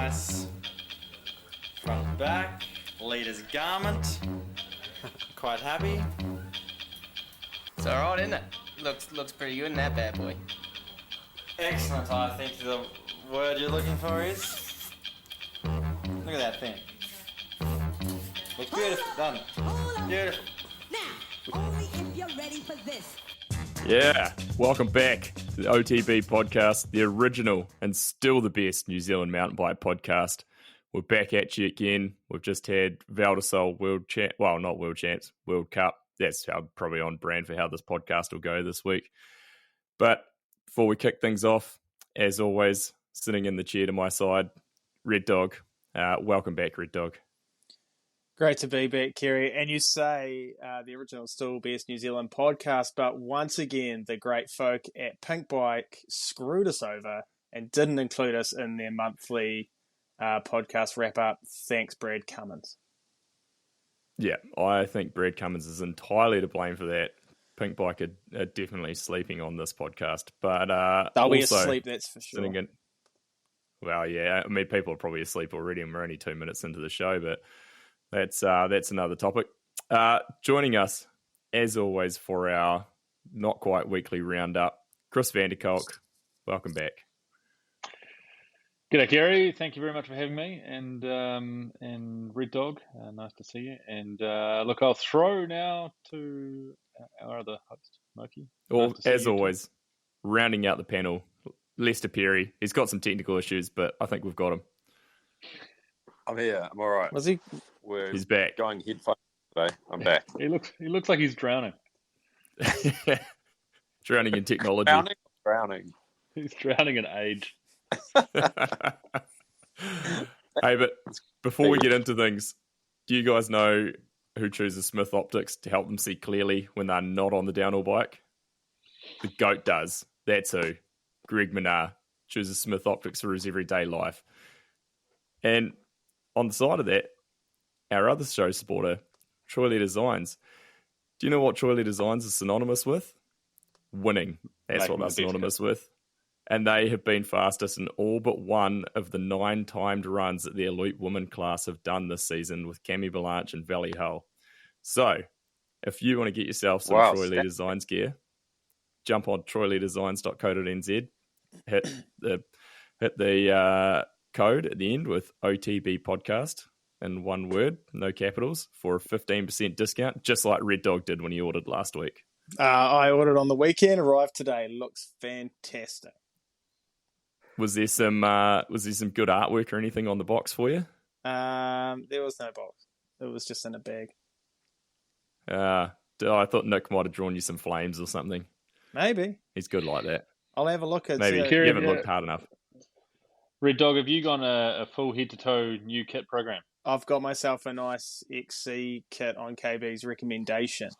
nice front and back, leader's garment. Quite happy. It's alright, isn't it? Looks pretty good in that bad boy. Excellent, I think the word you're looking for is... Look at that thing. Looks beautiful, doesn't it? Beautiful. Now, only if you're ready for this. Yeah, welcome back to the OTB podcast, the original and still the best New Zealand mountain bike podcast. We're back at you again. We've just had Val Di Sole World Cup. That's probably on brand for how this podcast will go this week. But before we kick things off, as always, sitting in the chair to my side, Red Dog. Welcome back, Red Dog. Great to be back, Kieran. And you say the original still best New Zealand podcast, but once again, the great folk at Pink Bike screwed us over and didn't include us in their monthly podcast wrap-up. Thanks, Brad Cummins. Yeah, I think Brad Cummins is entirely to blame for that. Pink Bike are definitely sleeping on this podcast. But they'll be asleep, that's for sure. Well, yeah, I mean, people are probably asleep already, and we're only 2 minutes into the show, but that's another topic. Joining us, as always, for our not quite weekly roundup, Chris Vanderkolk. Welcome back. G'day, Gary. Thank you very much for having me, and Red Dog. Nice to see you. And look, I'll throw now to our other host, Moki. Well, as always, rounding out the panel, Lester Perry. He's got some technical issues, but I think we've got him. I'm here. I'm all right. Was he? He's back. Going headphones today. I'm back. He looks like he's drowning. Drowning in technology. Drowning. He's drowning in age. Hey, but before we get into things, do you guys know who chooses Smith Optics to help them see clearly when they're not on the downhill bike? The GOAT does. That's who. Greg Minnaar chooses Smith Optics for his everyday life. And on the side of that, our other show supporter, Troy Lee Designs. Do you know what Troy Lee Designs is synonymous with? Winning. That's what they're synonymous with. And they have been fastest in all but one of the 9 timed runs that the elite women class have done this season with Cami Blanche and Valley Hull. So, if you want to get yourself some Troy Lee Designs gear, jump on troyleedesigns.co.nz, hit the code at the end with OTB podcast in one word, no capitals, for a 15% discount, just like Red Dog did when he ordered last week. I ordered on the weekend, arrived today. Looks fantastic. Was there some good artwork or anything on the box for you? There was no box. It was just in a bag. I thought Nick might have drawn you some flames or something. Maybe. He's good like that. I'll have a look at Maybe. You haven't looked hard enough. Red Dog, have you gone a full head-to-toe new kit program? I've got myself a nice XC kit on KB's recommendation.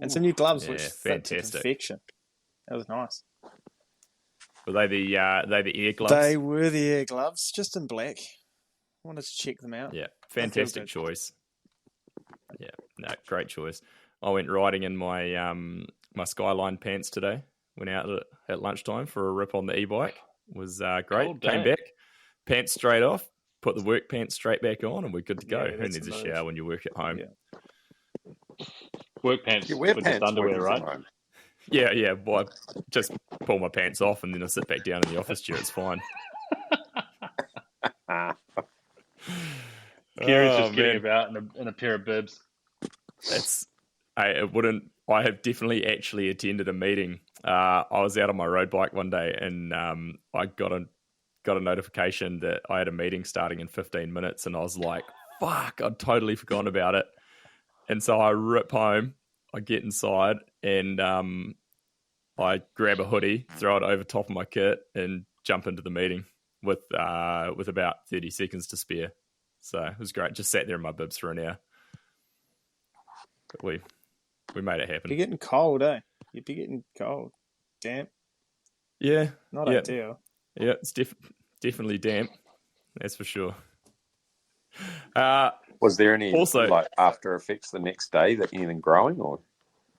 And some new gloves, which fit to perfection. That was nice. Were they the air gloves? They were the air gloves, just in black. Wanted to check them out. Yeah, fantastic choice. Yeah, no, great choice. I went riding in my my Skyline pants today. Went out at lunchtime for a rip on the e-bike. Was great. Came back, pants straight off, put the work pants straight back on, and we're good to go. Who needs a shower when you work at home? Yeah. Work pants, you wear with pants just underwear, right? Yeah. Well, I just pull my pants off and then I sit back down in the office chair. It's fine. Kieran's just getting about in a pair of bibs. I have definitely actually attended a meeting. I was out on my road bike one day and I got a notification that I had a meeting starting in 15 minutes and I was like, fuck, I'd totally forgotten about it. And so I rip home, I get inside and I grab a hoodie, throw it over top of my kit and jump into the meeting with about 30 seconds to spare. So it was great. Just sat there in my bibs for an hour. But we made it happen. You're getting cold, eh? You'd be getting cold. Damp. Yeah. Not ideal. Yeah, it's definitely damp. That's for sure. Was there any after effects the next day that anything growing or?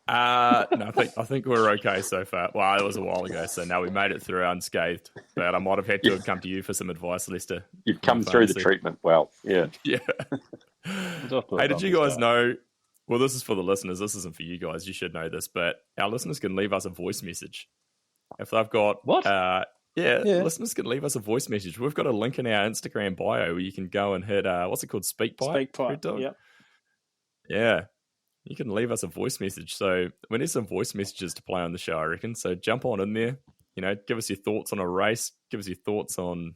No, I think we're okay so far. Well, it was a while ago, so now we made it through unscathed. But I might have had to have come to you for some advice, Lester. You've come through the treatment well. Yeah. Yeah. off to a Hey, did you bumpy guys start. know? Well, this is for the listeners. This isn't for you guys. You should know this, but our listeners can leave us a voice message if they've got What? Yeah. Listeners can leave us a voice message. We've got a link in our Instagram bio where you can go and hit what's it called? Speak Pipe. Speak pipe. Yep. Yeah. You can leave us a voice message. So we need some voice messages to play on the show, I reckon. So jump on in there. You know, give us your thoughts on a race. Give us your thoughts on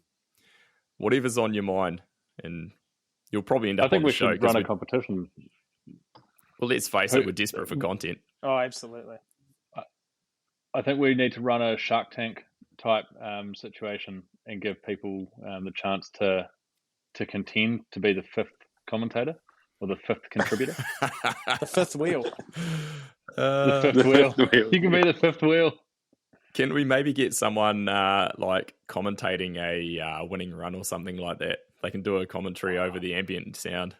whatever's on your mind, and you'll probably end up I think on we the show. should run a competition. Well, let's face it, we're desperate for content. Oh, absolutely. I think we need to run a Shark Tank type situation and give people the chance to contend to be the fifth commentator or the fifth contributor. The fifth wheel. The fifth wheel. You can be the fifth wheel. Can we maybe get someone like commentating a winning run or something like that? They can do a commentary over the ambient sound.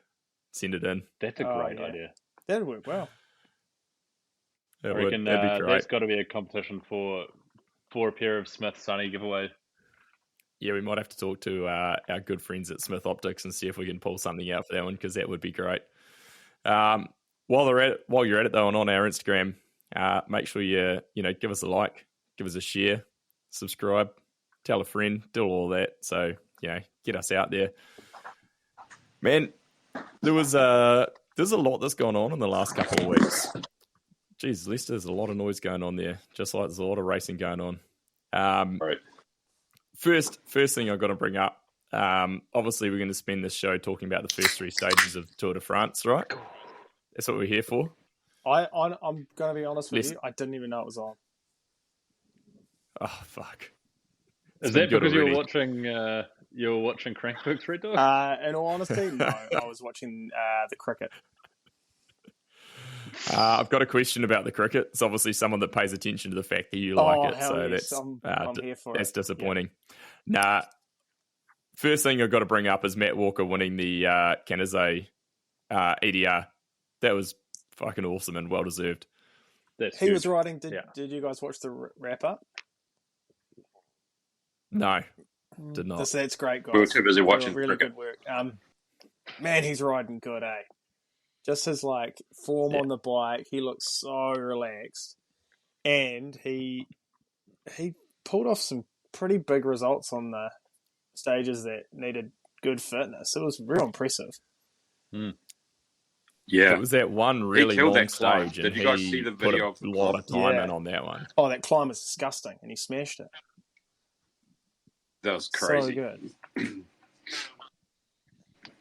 Send it in. That's a great idea. That'd work well. I reckon that'd be great. there's got to be a competition for a pair of Smith Sunny giveaway. Yeah, we might have to talk to our good friends at Smith Optics and see if we can pull something out for that one, because that would be great. While you're at it though, and on our Instagram, make sure you give us a like, give us a share, subscribe, tell a friend, do all that. So get us out there, man. There's a lot that's gone on in the last couple of weeks. Jeez, Lester, there's a lot of noise going on there, just like there's a lot of racing going on. Right. First thing I've got to bring up, obviously we're going to spend this show talking about the first three stages of Tour de France, right? That's what we're here for. I'm going to be honest with you. I didn't even know it was on. Oh, fuck. Is that because you were watching Crankworks, Red Dog? In all honesty, no. I was watching the cricket. I've got a question about the cricket. It's obviously someone that pays attention to the fact that you like it, so yes. I'm here for that's it. disappointing. Yeah. Nah, first thing I've got to bring up is Matt Walker winning the Canazei EDR. That was fucking awesome and well deserved. He was riding. Did you guys watch the wrap up? No, did not. That's great, guys. We were too busy watching really cricket. good work. Man, he's riding good, eh? Just his form on the bike, he looks so relaxed, and he pulled off some pretty big results on the stages that needed good fitness. It was real impressive. Mm. Yeah, it was that one really killed long that climb. stage, Did and you guys he see the put video a of the lot of climb? time in on that one. Oh, that climb was disgusting, and he smashed it. That was crazy. So good.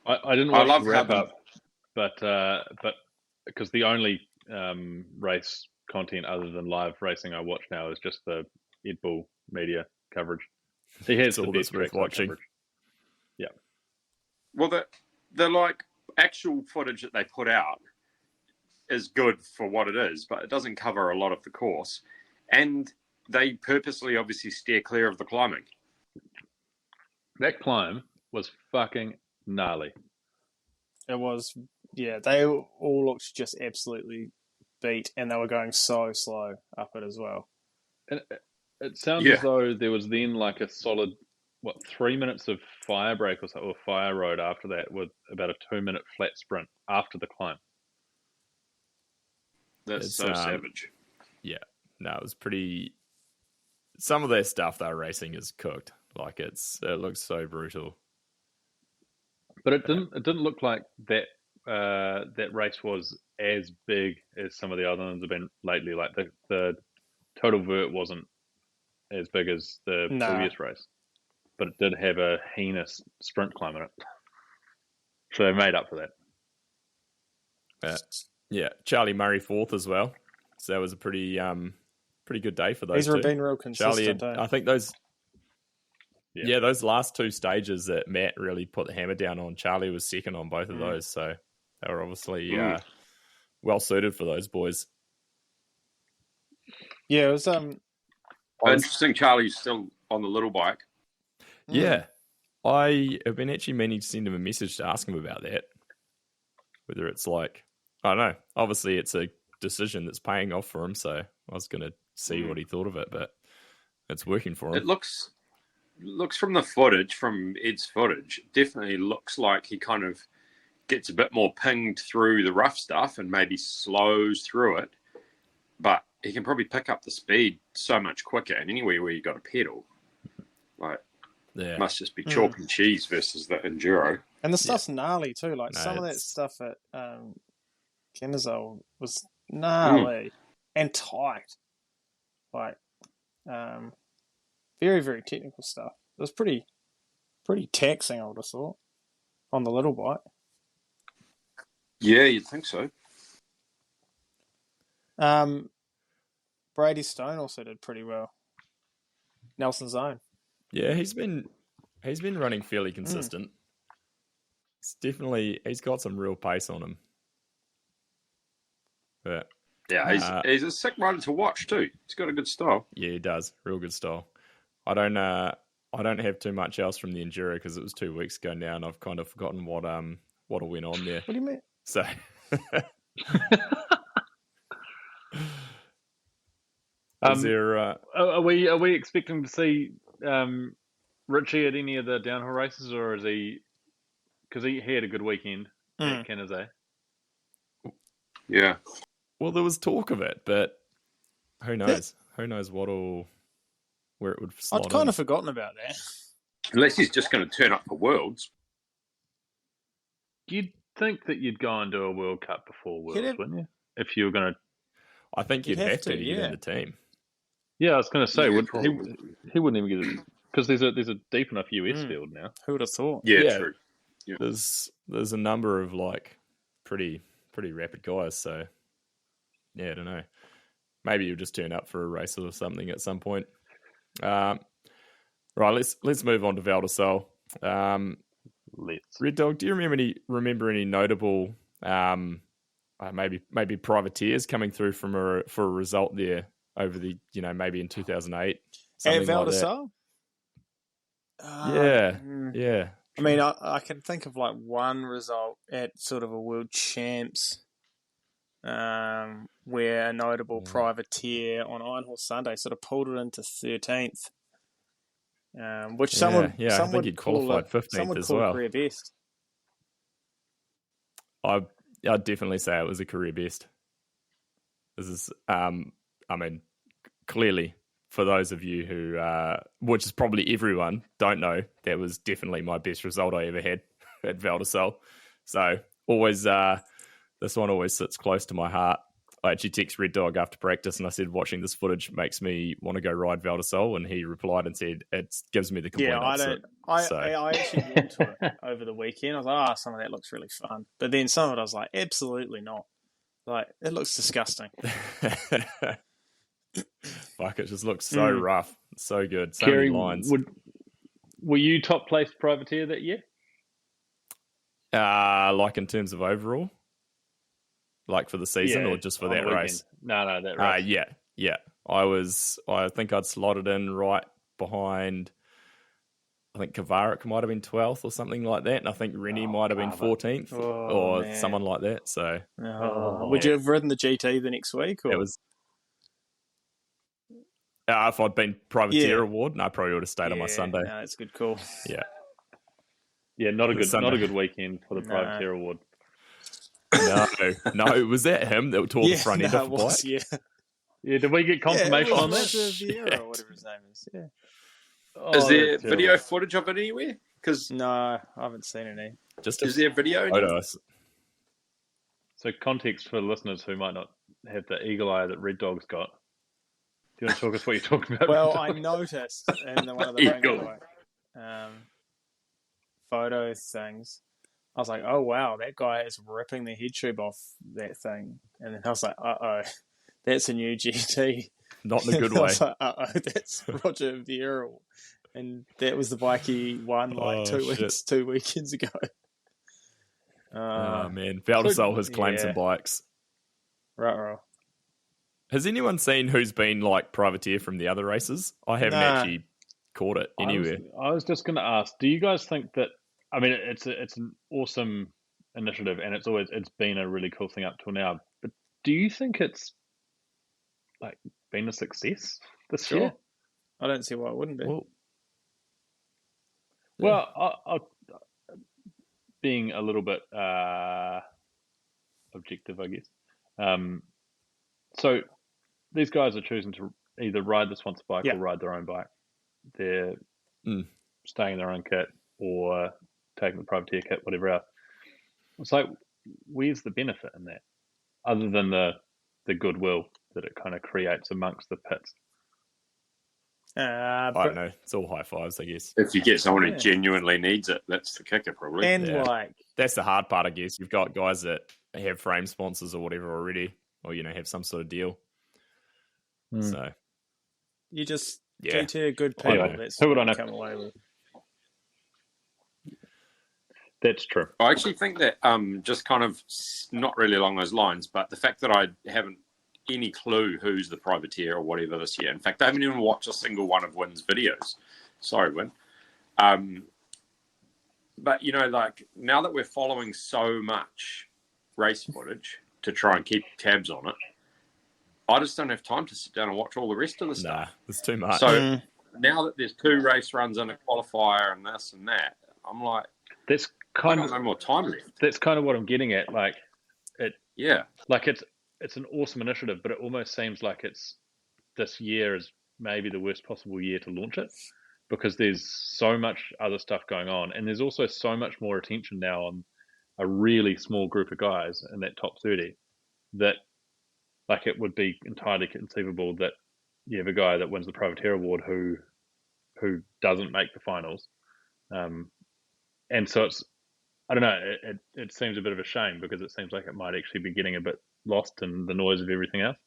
I didn't watch love the wrap how up, but because the only race content other than live racing I watch now is just the Ed Bull media coverage. He has It's all the best that's worth trackside watching. coverage. Yeah. Well, the actual footage that they put out is good for what it is, but it doesn't cover a lot of the course, and they purposely obviously steer clear of the climbing. That climb was fucking gnarly. It was, yeah. They all looked just absolutely beat, and they were going so slow up it as well. And it sounds as though there was then a solid 3 minutes of fire break or fire road after that, with about a 2 minute flat sprint after the climb. That's so savage. Yeah, no, it was pretty. Some of their stuff they're racing is cooked. It looks so brutal. But it didn't look like that that race was as big as some of the other ones have been lately. Like the total vert wasn't as big as the previous race, but it did have a heinous sprint climb in it. So they made up for that. Yeah, Charlie Murray fourth as well. So that was a pretty good day for those two. He's been real consistent. Charlie, I think those. Yeah, those last two stages that Matt really put the hammer down on, Charlie was second on both of those. So they were obviously well suited for those boys. Yeah, it was interesting. Charlie's still on the little bike. Yeah, I have been actually meaning to send him a message to ask him about that. Whether it's I don't know. Obviously, it's a decision that's paying off for him. So I was going to see what he thought of it, but it's working for him. It looks from the footage, from Ed's footage, it definitely looks like he kind of gets a bit more pinged through the rough stuff and maybe slows through it. But he can probably pick up the speed so much quicker. And anywhere where you got a pedal, like, must just be chalk and cheese versus the enduro. And the stuff's gnarly too. Like No, some of that it's- stuff at Canazei was gnarly and tight. Like very, very technical stuff. It was pretty taxing, I would have thought, on the little bike. Yeah, you'd think so. Brady Stone also did pretty well. Nelson's own. Yeah, he's been running fairly consistent. It's definitely, he's got some real pace on him. But Yeah, he's a sick rider to watch too. He's got a good style. yeah, he does. Real good style. I don't have too much else from the enduro because it was 2 weeks ago now, and I've kind of forgotten what went on there. What do you mean? So is there Are we expecting to see Richie at any of the downhill races, or is he? Because he had a good weekend at Canazei. Yeah. well, there was talk of it, but who knows? Who knows where it would slot I'd kind in. of forgotten about that. Unless he's just going to turn up for Worlds. You'd think that you'd go and do a World Cup before Worlds, wouldn't you? If you were going to. I think you'd You'd have have to to, get yeah. in the team. Yeah, I was going to say, Yeah, he wouldn't even get it. Because there's a deep enough US field now. Who would have thought? Yeah, true. Yeah. There's a number of like pretty rapid guys, so yeah, I don't know. Maybe you'll just turn up for a race or something at some point. Right, let's move on to Val Di Sole. Red Dog, do you remember any notable maybe privateers coming through for a result there over the maybe in 2008? At Val like Di that? Sole? Yeah. I mean, I can think of like one result at sort of a World Champs where a notable privateer on Iron Horse Sunday sort of pulled it into 13th, which some I would think he'd call qualified 15th some would as call well. a career best. I'd definitely say it was a career best. This is, I mean, clearly for those of you who, which is probably everyone, don't know, that was definitely my best result I ever had at Val Di Sole. So always, this one always sits close to my heart. I actually texted Red Dog after practice and I said, watching this footage makes me want to go ride Val Di Sole, and he replied and said, it gives me the complete opposite. I So- actually went to it over the weekend. I was like, some of that looks really fun. But then some of it I was like, absolutely not. Like, it looks disgusting. Fuck, it just looks so rough. So good. So Kerry, many lines. were you top placed privateer that year? Like in terms of overall? Like for the season or just for on that the weekend. race? No, that race. Yeah. I think I'd slotted in right behind, I think Kavarik might have been 12th or something like that. And I think Rennie might have been 14th or man. someone like that. So Would you have ridden the GT the next week? Or? it was. If I'd been privateer Yeah. award, I probably would have stayed on my Sunday. No, it's a good call. Yeah. Yeah, not a Sunday. good weekend for the privateer award. No. Was that him that tore the front end off it the bike? was, yeah. Yeah, did we get confirmation on that? Vieira or whatever his name is. Yeah. Is there that's video terrible. footage of it anywhere? Because No, I haven't seen any. Just is there video? anywhere? photos. So context for listeners who might not have the eagle eye that Red Dog's got. Do you want to talk us what you're talking about? Well, Red I Dog? noticed in one of the Eagle. photo things, I was like, oh wow, that guy is ripping the head tube off that thing. And then I was like, uh-oh, that's a new GT. Not in a good I way. was like, uh-oh, that's Roger Vieira. And that was the bike he won like Oh, two weekends ago. Oh, man. Val Di Sole has claimed some bikes. Right. Has anyone seen who's been like privateer from the other races? I haven't actually caught it anywhere. I was just going to ask, do you guys think that, I mean, it's an awesome initiative and it's been a really cool thing up till now, but Do you think it's like been a success this Sure. year? I don't see why it wouldn't be. Well, I'll being a little bit objective, I guess. So these guys are choosing to either ride the sponsor bike or ride their own bike. They're staying in their own kit or taking the privateer kit, whatever else. It's like, where's the benefit in that, other than the goodwill that it kind of creates amongst the pits? I don't know. It's all high fives, I guess. If you get someone who genuinely needs it, that's the kicker, probably. And that's the hard part, I guess. You've got guys that have frame sponsors or whatever already, or have some sort of deal. So you just GT a good people. Anyway, That's who would I know? come away with. That's true. I actually think that just kind of not really along those lines, but the fact that I haven't any clue who's the privateer or whatever this year. In fact, I haven't even watched a single one of Wynn's videos. Sorry, Wynn. But, like, now that we're following so much race footage to try and keep tabs on it, I just don't have time to sit down and watch all the rest of the stuff. Nah, there's too much. So now that there's 2 race runs and a qualifier and this and that, I'm like, that's I got no more time left. That's kind of what I'm getting at. Like, like it's an awesome initiative, but it almost seems like this year is maybe the worst possible year to launch it, because there's so much other stuff going on, and there's also so much more attention now on a really small group of guys in that top 30 that, like, it would be entirely conceivable that you have a guy that wins the Privateer Award who doesn't make the finals, and so it's, I don't know, it seems a bit of a shame, because it seems like it might actually be getting a bit lost in the noise of everything else.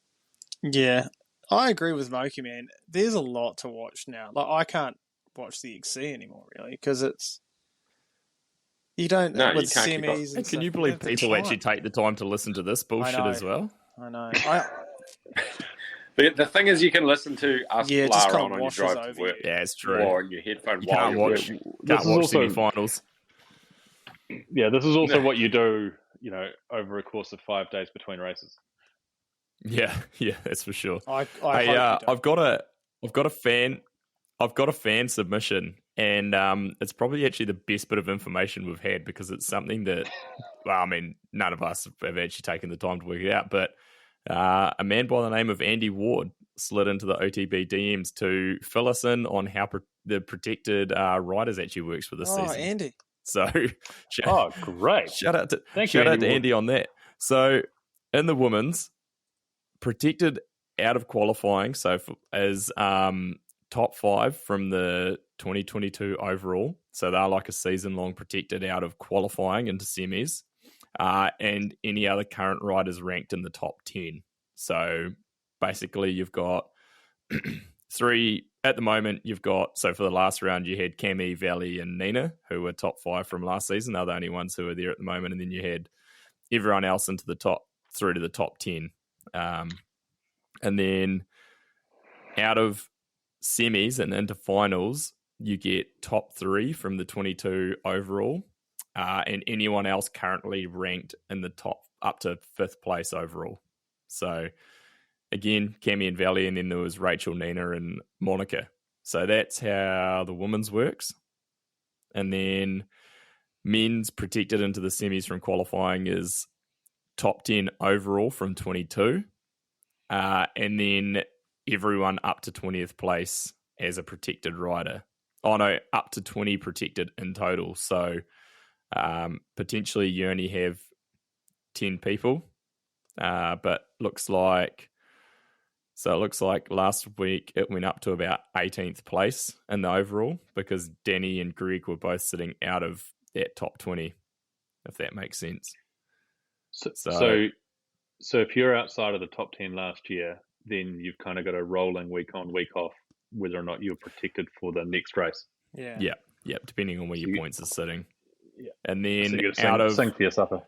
Yeah, I agree with Moki, man. There's a lot to watch now. Like, I can't watch the XC anymore, really, because it's... You don't... No, with you can't keep semis and Can you stuff, believe the people time. actually take the time to listen to this bullshit as well? I know. The thing is, you can listen to us Yeah, it just blare kind on of your washes drive to over work. you. Yeah, it's true. Or on your headphone You while can't you're watch, working. can't is watch also- semi-finals. Yeah, this is also what you do, over a course of 5 days between races. Yeah, that's for sure. I hope Hey, you don't. I've got a fan submission, and it's probably actually the best bit of information we've had, because it's something that, well, I mean, none of us have actually taken the time to work it out, but a man by the name of Andy Ward slid into the OTB DMs to fill us in on how the protected riders actually works for this season. Andy. So, Great. shout out to Thank you, Andy Ward. Andy on that. So, in the women's, protected out of qualifying, so as top 5 from the 2022 overall. So they're like a season-long protected out of qualifying into semis, and any other current riders ranked in the top 10. So basically, you've got 3 at the moment. You've got, so for the last round, you had Cammy, Valley, and Nina, who were top 5 from last season. They're the only ones who are there at the moment, and then you had everyone else into the top through to the top 10. And then out of semis and into finals, you get top 3 from the 22 overall, and anyone else currently ranked in the top up to 5th place overall. So again, Cammy and Valley, and then there was Rachel, Nina, and Monica. So that's how the women's works. And then men's protected into the semis from qualifying is top 10 overall from 22. And then everyone up to 20th place as a protected rider. Oh no, up to 20 protected in total. So potentially you only have 10 people. But it looks like last week it went up to about 18th place in the overall, because Danny and Greg were both sitting out of that top 20, if that makes sense. So if you're outside of the top 10 last year, then you've kind of got a rolling week on, week off, whether or not you're protected for the next race. Yeah, Depending on where your points are sitting. Yeah. And then So you gotta sing for your supper.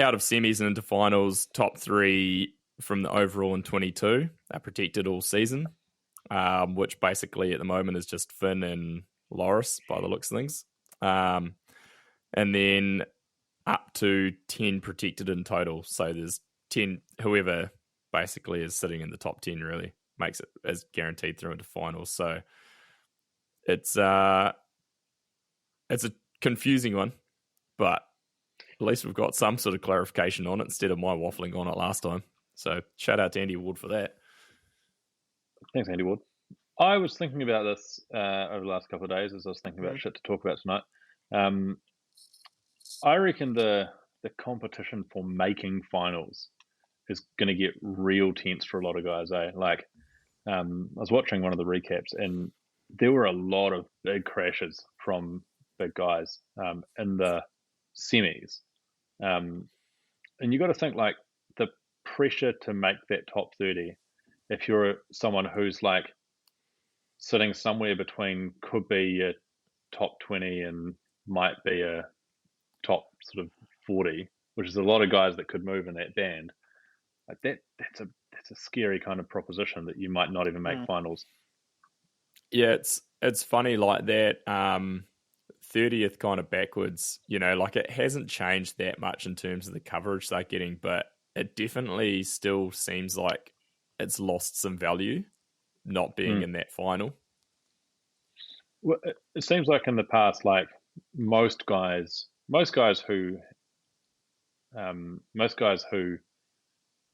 Out of semis and into finals, top 3 from the overall in 22 are protected all season, which basically at the moment is just Finn and Loris by the looks of things. And then up to 10 protected in total. So there's 10, whoever basically is sitting in the top 10 really makes it as guaranteed through into finals. So it's a confusing one, but at least we've got some sort of clarification on it instead of my waffling on it last time. So shout out to Andy Ward for that. Thanks, Andy Ward. I was thinking about this over the last couple of days as I was thinking about shit to talk about tonight. I reckon the competition for making finals is going to get real tense for a lot of guys. Like, I was watching one of the recaps, and there were a lot of big crashes from big guys in the semis. And you got to think, like, the pressure to make that top 30, if you're someone who's like sitting somewhere between could be a top 20 and might be a top sort of 40, which is a lot of guys that could move in that band. Like that's a scary kind of proposition that you might not even make finals. Yeah, it's funny like that. 30th kind of backwards, like it hasn't changed that much in terms of the coverage they're getting, but it definitely still seems like it's lost some value not being in that final. Well, it seems like in the past, like most guys who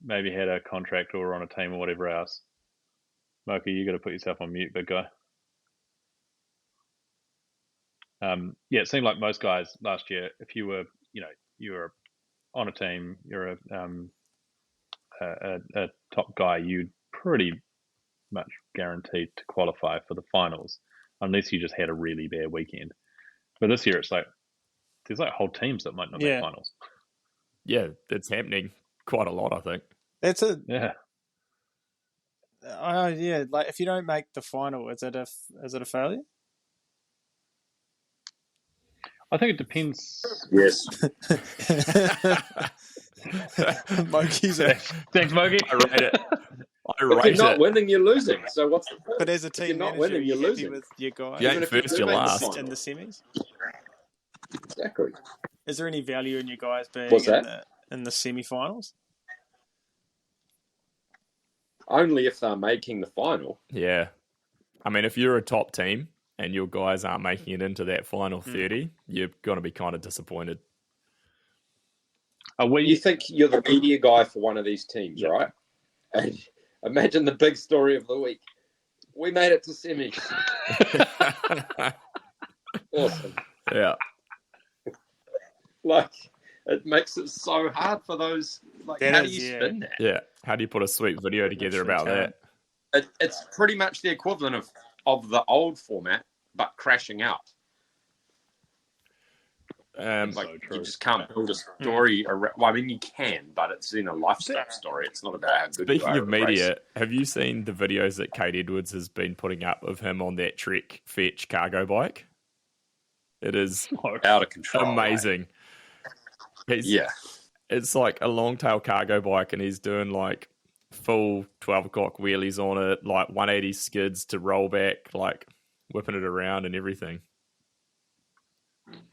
maybe had a contract or were on a team or whatever else. Moki, you got to put yourself on mute, big guy. It seemed like most guys last year, if you were, you were on a team, you're a top guy, you'd pretty much guaranteed to qualify for the finals, unless you just had a really bad weekend. But this year, it's like there's like whole teams that might not make finals. Yeah, it's happening quite a lot, I think. That's a yeah. Like if you don't make the final, is it a failure? I think it depends. Yes. Moki's Thanks, Moki. I rate it. If you're not winning, you're losing. So what's the point? But as a team if you're not manager, winning, you're happy losing. with your guys? You ain't first, you're last. In the semis? Exactly. Is there any value in you guys being in the semi-finals? Only if they're making the final. Yeah. I mean, if you're a top team and your guys aren't making it into that final 30, you're going to be kind of disappointed. You think you're the media guy for one of these teams, right? And imagine the big story of the week. We made it to semis. Awesome. Yeah. Like, it makes it so hard for those. Like, how do you spin that? Yeah. How do you put a sweet video together about that? It's pretty much the equivalent of the old format, but crashing out. You just can't build a story around. Well, I mean, you can, but it's in a lifestyle story. It's not about how good you are. Speaking of media, have you seen the videos that Kate Edwards has been putting up of him on that Trek Fetch cargo bike? It is out of control. Amazing. It's like a long tail cargo bike, and he's doing like full 12 o'clock wheelies on it, like 180 skids to roll back, like whipping it around and everything.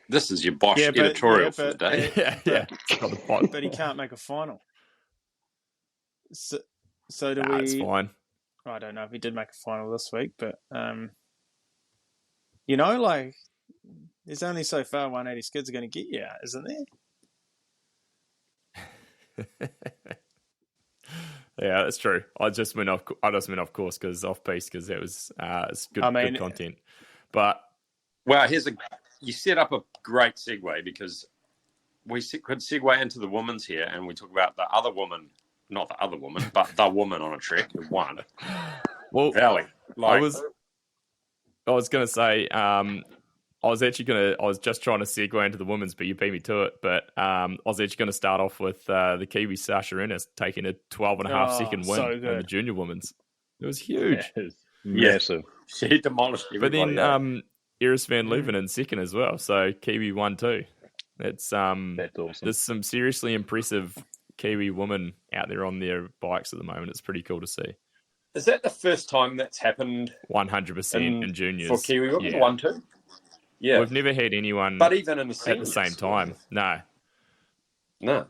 This is your Bosch editorial for the day. Yeah. But he can't make a final. So do we? It's fine. I don't know if he did make a final this week, but like there's only so far 180 skids are going to get you out, isn't there? Yeah, that's true. I just went off course because off piece because that was it's good, good content. But you set up a great segue because we could segue into the women's here, and we talk about the other woman, not the other woman, but the woman on a trek who won. Well, Valley. I was going to say, I was just trying to segue into the women's, but you beat me to it. But I was actually going to start off with the Kiwi Sasha Ennis taking a 12.5-second win in the junior women's. It was huge. Yeah, massive. She demolished everybody. But then Iris van Leuven in second as well. So Kiwi won too. That's awesome. There's some seriously impressive Kiwi women out there on their bikes at the moment. It's pretty cool to see. Is that the first time that's happened? 100% in juniors. For Kiwi women? Yeah. 1-2? Yeah. We've never had anyone but even in the at the same time. No. No.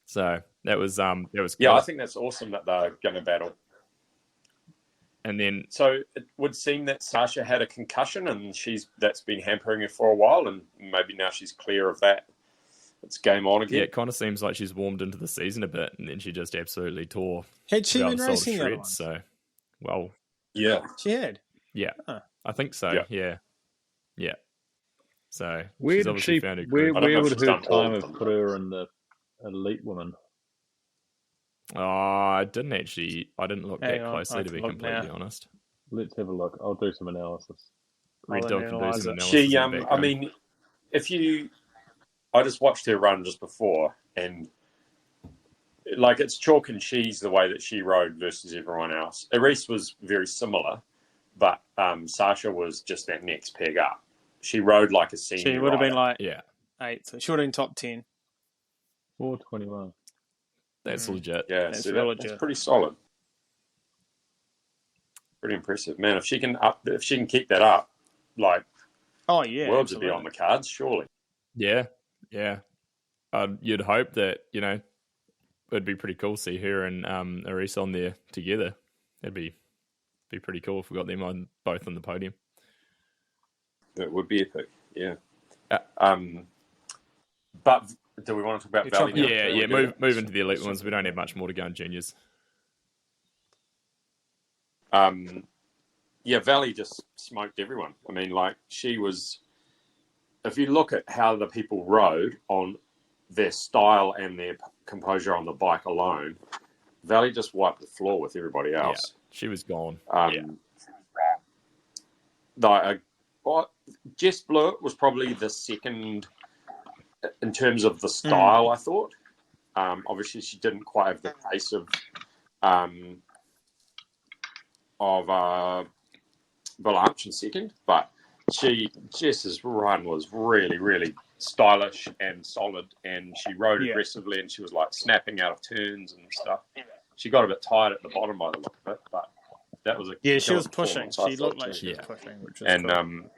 So That was cool. Yeah, I think that's awesome that they're going to battle. And then So it would seem that Sasha had a concussion, and that's been hampering her for a while, and maybe now she's clear of that. It's game on again. yeah, it kind of seems like she's warmed into the season a bit, and then she just absolutely tore Had she been Val Di Sole to racing that one? shreds. So, well, Yeah. She had. yeah, Huh. I think so. Yeah. Yeah. So Where she's did obviously she? found her Where groove. I don't know if would she's her done all time of have them. put her in the elite women? I didn't look Hang that on, closely, I to can be look completely now. honest. Let's have a look. I'll do some analysis. Red I'll Dog can do analyse some it. analysis She, in the I background. mean, I just watched her run just before, and like it's chalk and cheese the way that she rode versus everyone else. Reese was very similar, but Sasha was just that next peg up. She rode like a senior. She would have been rider. like Yeah, 8th. She would have been top 10. 4:21. that's Mm. legit. Yeah, That's so real that's legit. pretty solid. Pretty impressive, man. If she can keep that up, like Oh, yeah. worlds absolutely. would be on the cards, surely. Yeah. You'd hope that, it'd be pretty cool to see her and Aris on there together. It'd be pretty cool if we got them both on the podium. It would be epic, yeah. Uh, But do we want to talk about You're Valley chopping- now? Yeah, move into the elite ones. We don't have much more to go in juniors. Yeah, Valley just smoked everyone. I mean, like, she was... If you look at how the people rode on their style and their composure on the bike alone, Valley just wiped the floor with everybody else. Yeah, she was gone. Jess Blewett was probably the second in terms of the style, I thought. Obviously, she didn't quite have the pace of Valanche in second, but Jess's run was really, really stylish and solid, and she rode aggressively, and she was like snapping out of turns and stuff. She got a bit tired at the bottom by the look of it, but that was a Yeah, she killer was pushing. performance, I She thought, looked like too. she was pushing, which was And cool.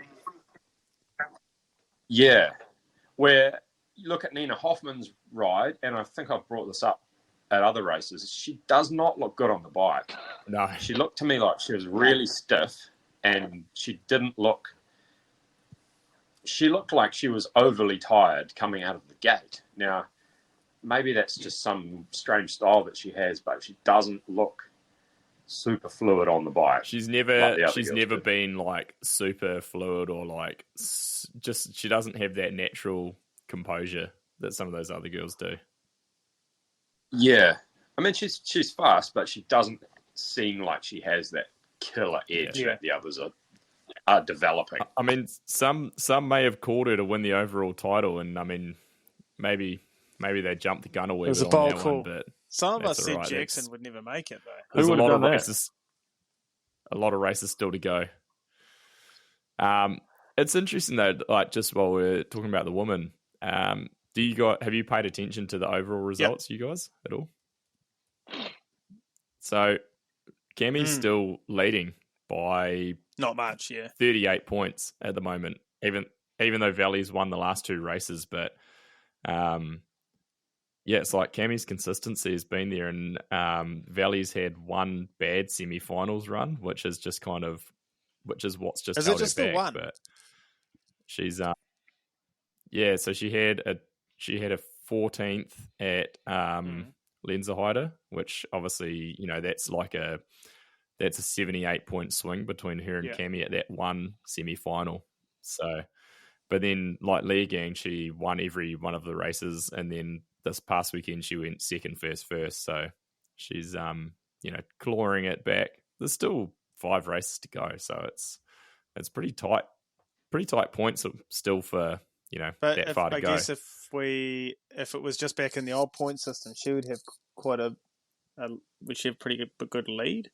where you look at Nina Hoffman's ride, and I think I've brought this up at other races, she does not look good on the bike. No. She looked to me like she was really stiff, and she didn't look... She looked like she was overly tired coming out of the gate. Now, maybe that's just some strange style that she has, but she doesn't look super fluid on the bike. She's like never the other girls do. been like super fluid or like just she doesn't have that natural composure that some of those other girls do. Yeah. I mean, she's fast, but she doesn't seem like she has that killer edge that the others are developing. I mean, some may have called her to win the overall title, and I mean, maybe they jumped the gun a wee It was bit a on bold that cll. one, but Some of us that's said all right. Jackson would never make it, though. There's Who a would've lot done of that? races. A lot of races still to go. It's interesting though. Like just while we're talking about the woman, have you paid attention to the overall results, you guys, at all? So, Cammie's still leading by Not much, yeah. 38 points at the moment. Even though Valley's won the last two races, but it's like Cammie's consistency has been there, and Valley's had one bad semi-finals run, which is what's just Is held it just her the back. one? But she's so she had a 14th at Lenzerheide, which obviously that's a 78 point swing between her and Cammie at that one semi-final. So, but then like Leogang, she won every one of the races, and then this past weekend she went second, first. So she's clawing it back. There's still 5 races to go, so it's pretty tight points still for But that far to go. I guess if it was just back in the old point system, she would have would she have pretty good lead?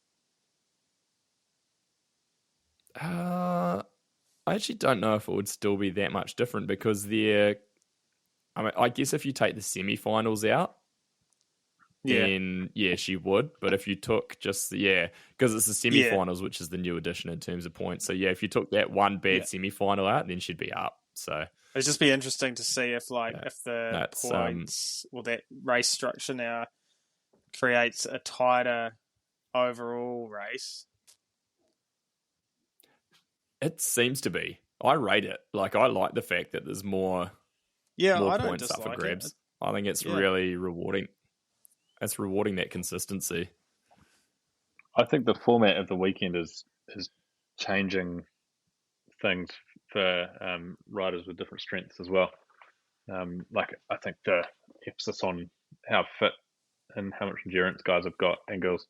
I actually don't know if it would still be that much different because I guess if you take the semi-finals out, then she would. But if you took just because it's the semi-finals, which is the new addition in terms of points. So if you took that one bad semi-final out, then she'd be up. So it'd just be interesting to see if if the points or that race structure now creates a tighter overall race. It seems to be. I rate it. Like, I like the fact that there's more I don't points up for dislike grabs. it. I think it's really rewarding. It's rewarding that consistency. I think the format of the weekend is changing things for riders with different strengths as well. Like, I think the emphasis on how fit and how much endurance guys have got and girls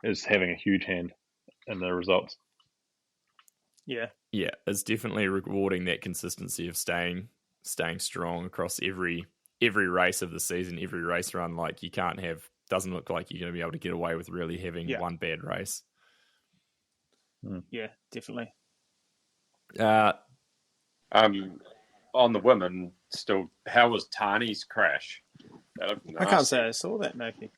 is having a huge hand in the results. Yeah, it's definitely rewarding that consistency of staying strong across every race of the season, every race run. Like, you can't have, doesn't look like you're going to be able to get away with really having one bad race. Yeah, definitely. On the women, still, how was Tani's crash? I can't say I saw that, Noki.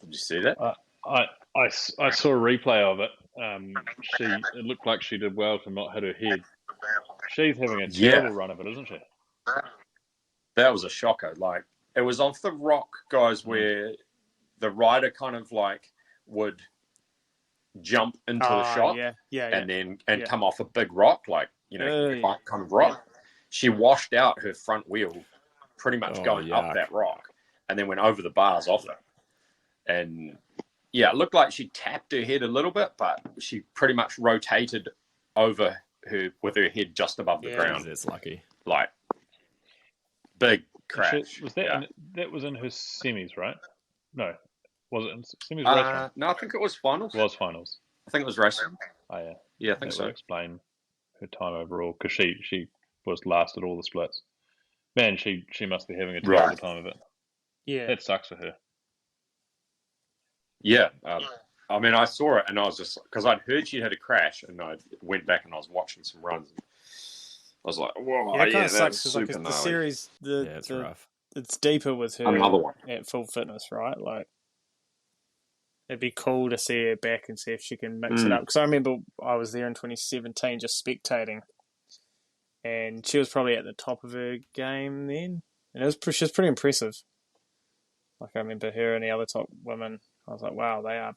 Did you see that? I saw a replay of it. It looked like she did well to not hit her head. She's having a terrible run of it, isn't she? That was a shocker. Like, it was off the rock, guys, where the rider kind of like would jump into the shot and then come off a big rock, like, kind of rock. She washed out her front wheel pretty much going up that rock and then went over the bars off it. And it looked like she tapped her head a little bit, but she pretty much rotated over her with her head just above the ground. That's lucky. Like, big crash. That was in her semis, right? No. Was it in semis racing? No, I think it was finals. It was finals. I think it was racing. Oh, yeah. Yeah, I think that so. Would explain her time overall, because she was last at all the splits. Man, she must be having a terrible time of it. Yeah. That sucks for her. Yeah. I mean, I saw it and I was just, because I'd heard she'd had a crash, and I went back and I was watching some runs. And I was like, whoa, it kind of sucks because because the series, it's rough. It's deeper with her Another one at full fitness, right? Like, it'd be cool to see her back and see if she can mix it up. Because I remember I was there in 2017 just spectating, and she was probably at the top of her game then, and she was pretty impressive. Like, I remember her and the other top women. I was like, wow, they are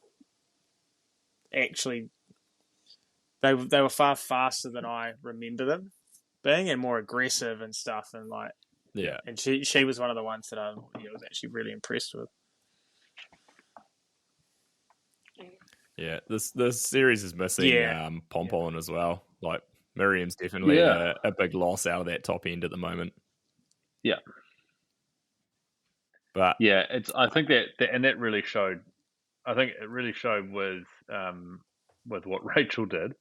actually they were far faster than I remember them being, and more aggressive and stuff, and like and she was one of the ones that I was actually really impressed with. Yeah, this series is missing Pompon as well. Like, Miriam's definitely a big loss out of that top end at the moment. Yeah. But I think that really showed. I think it really showed with what Rachel did,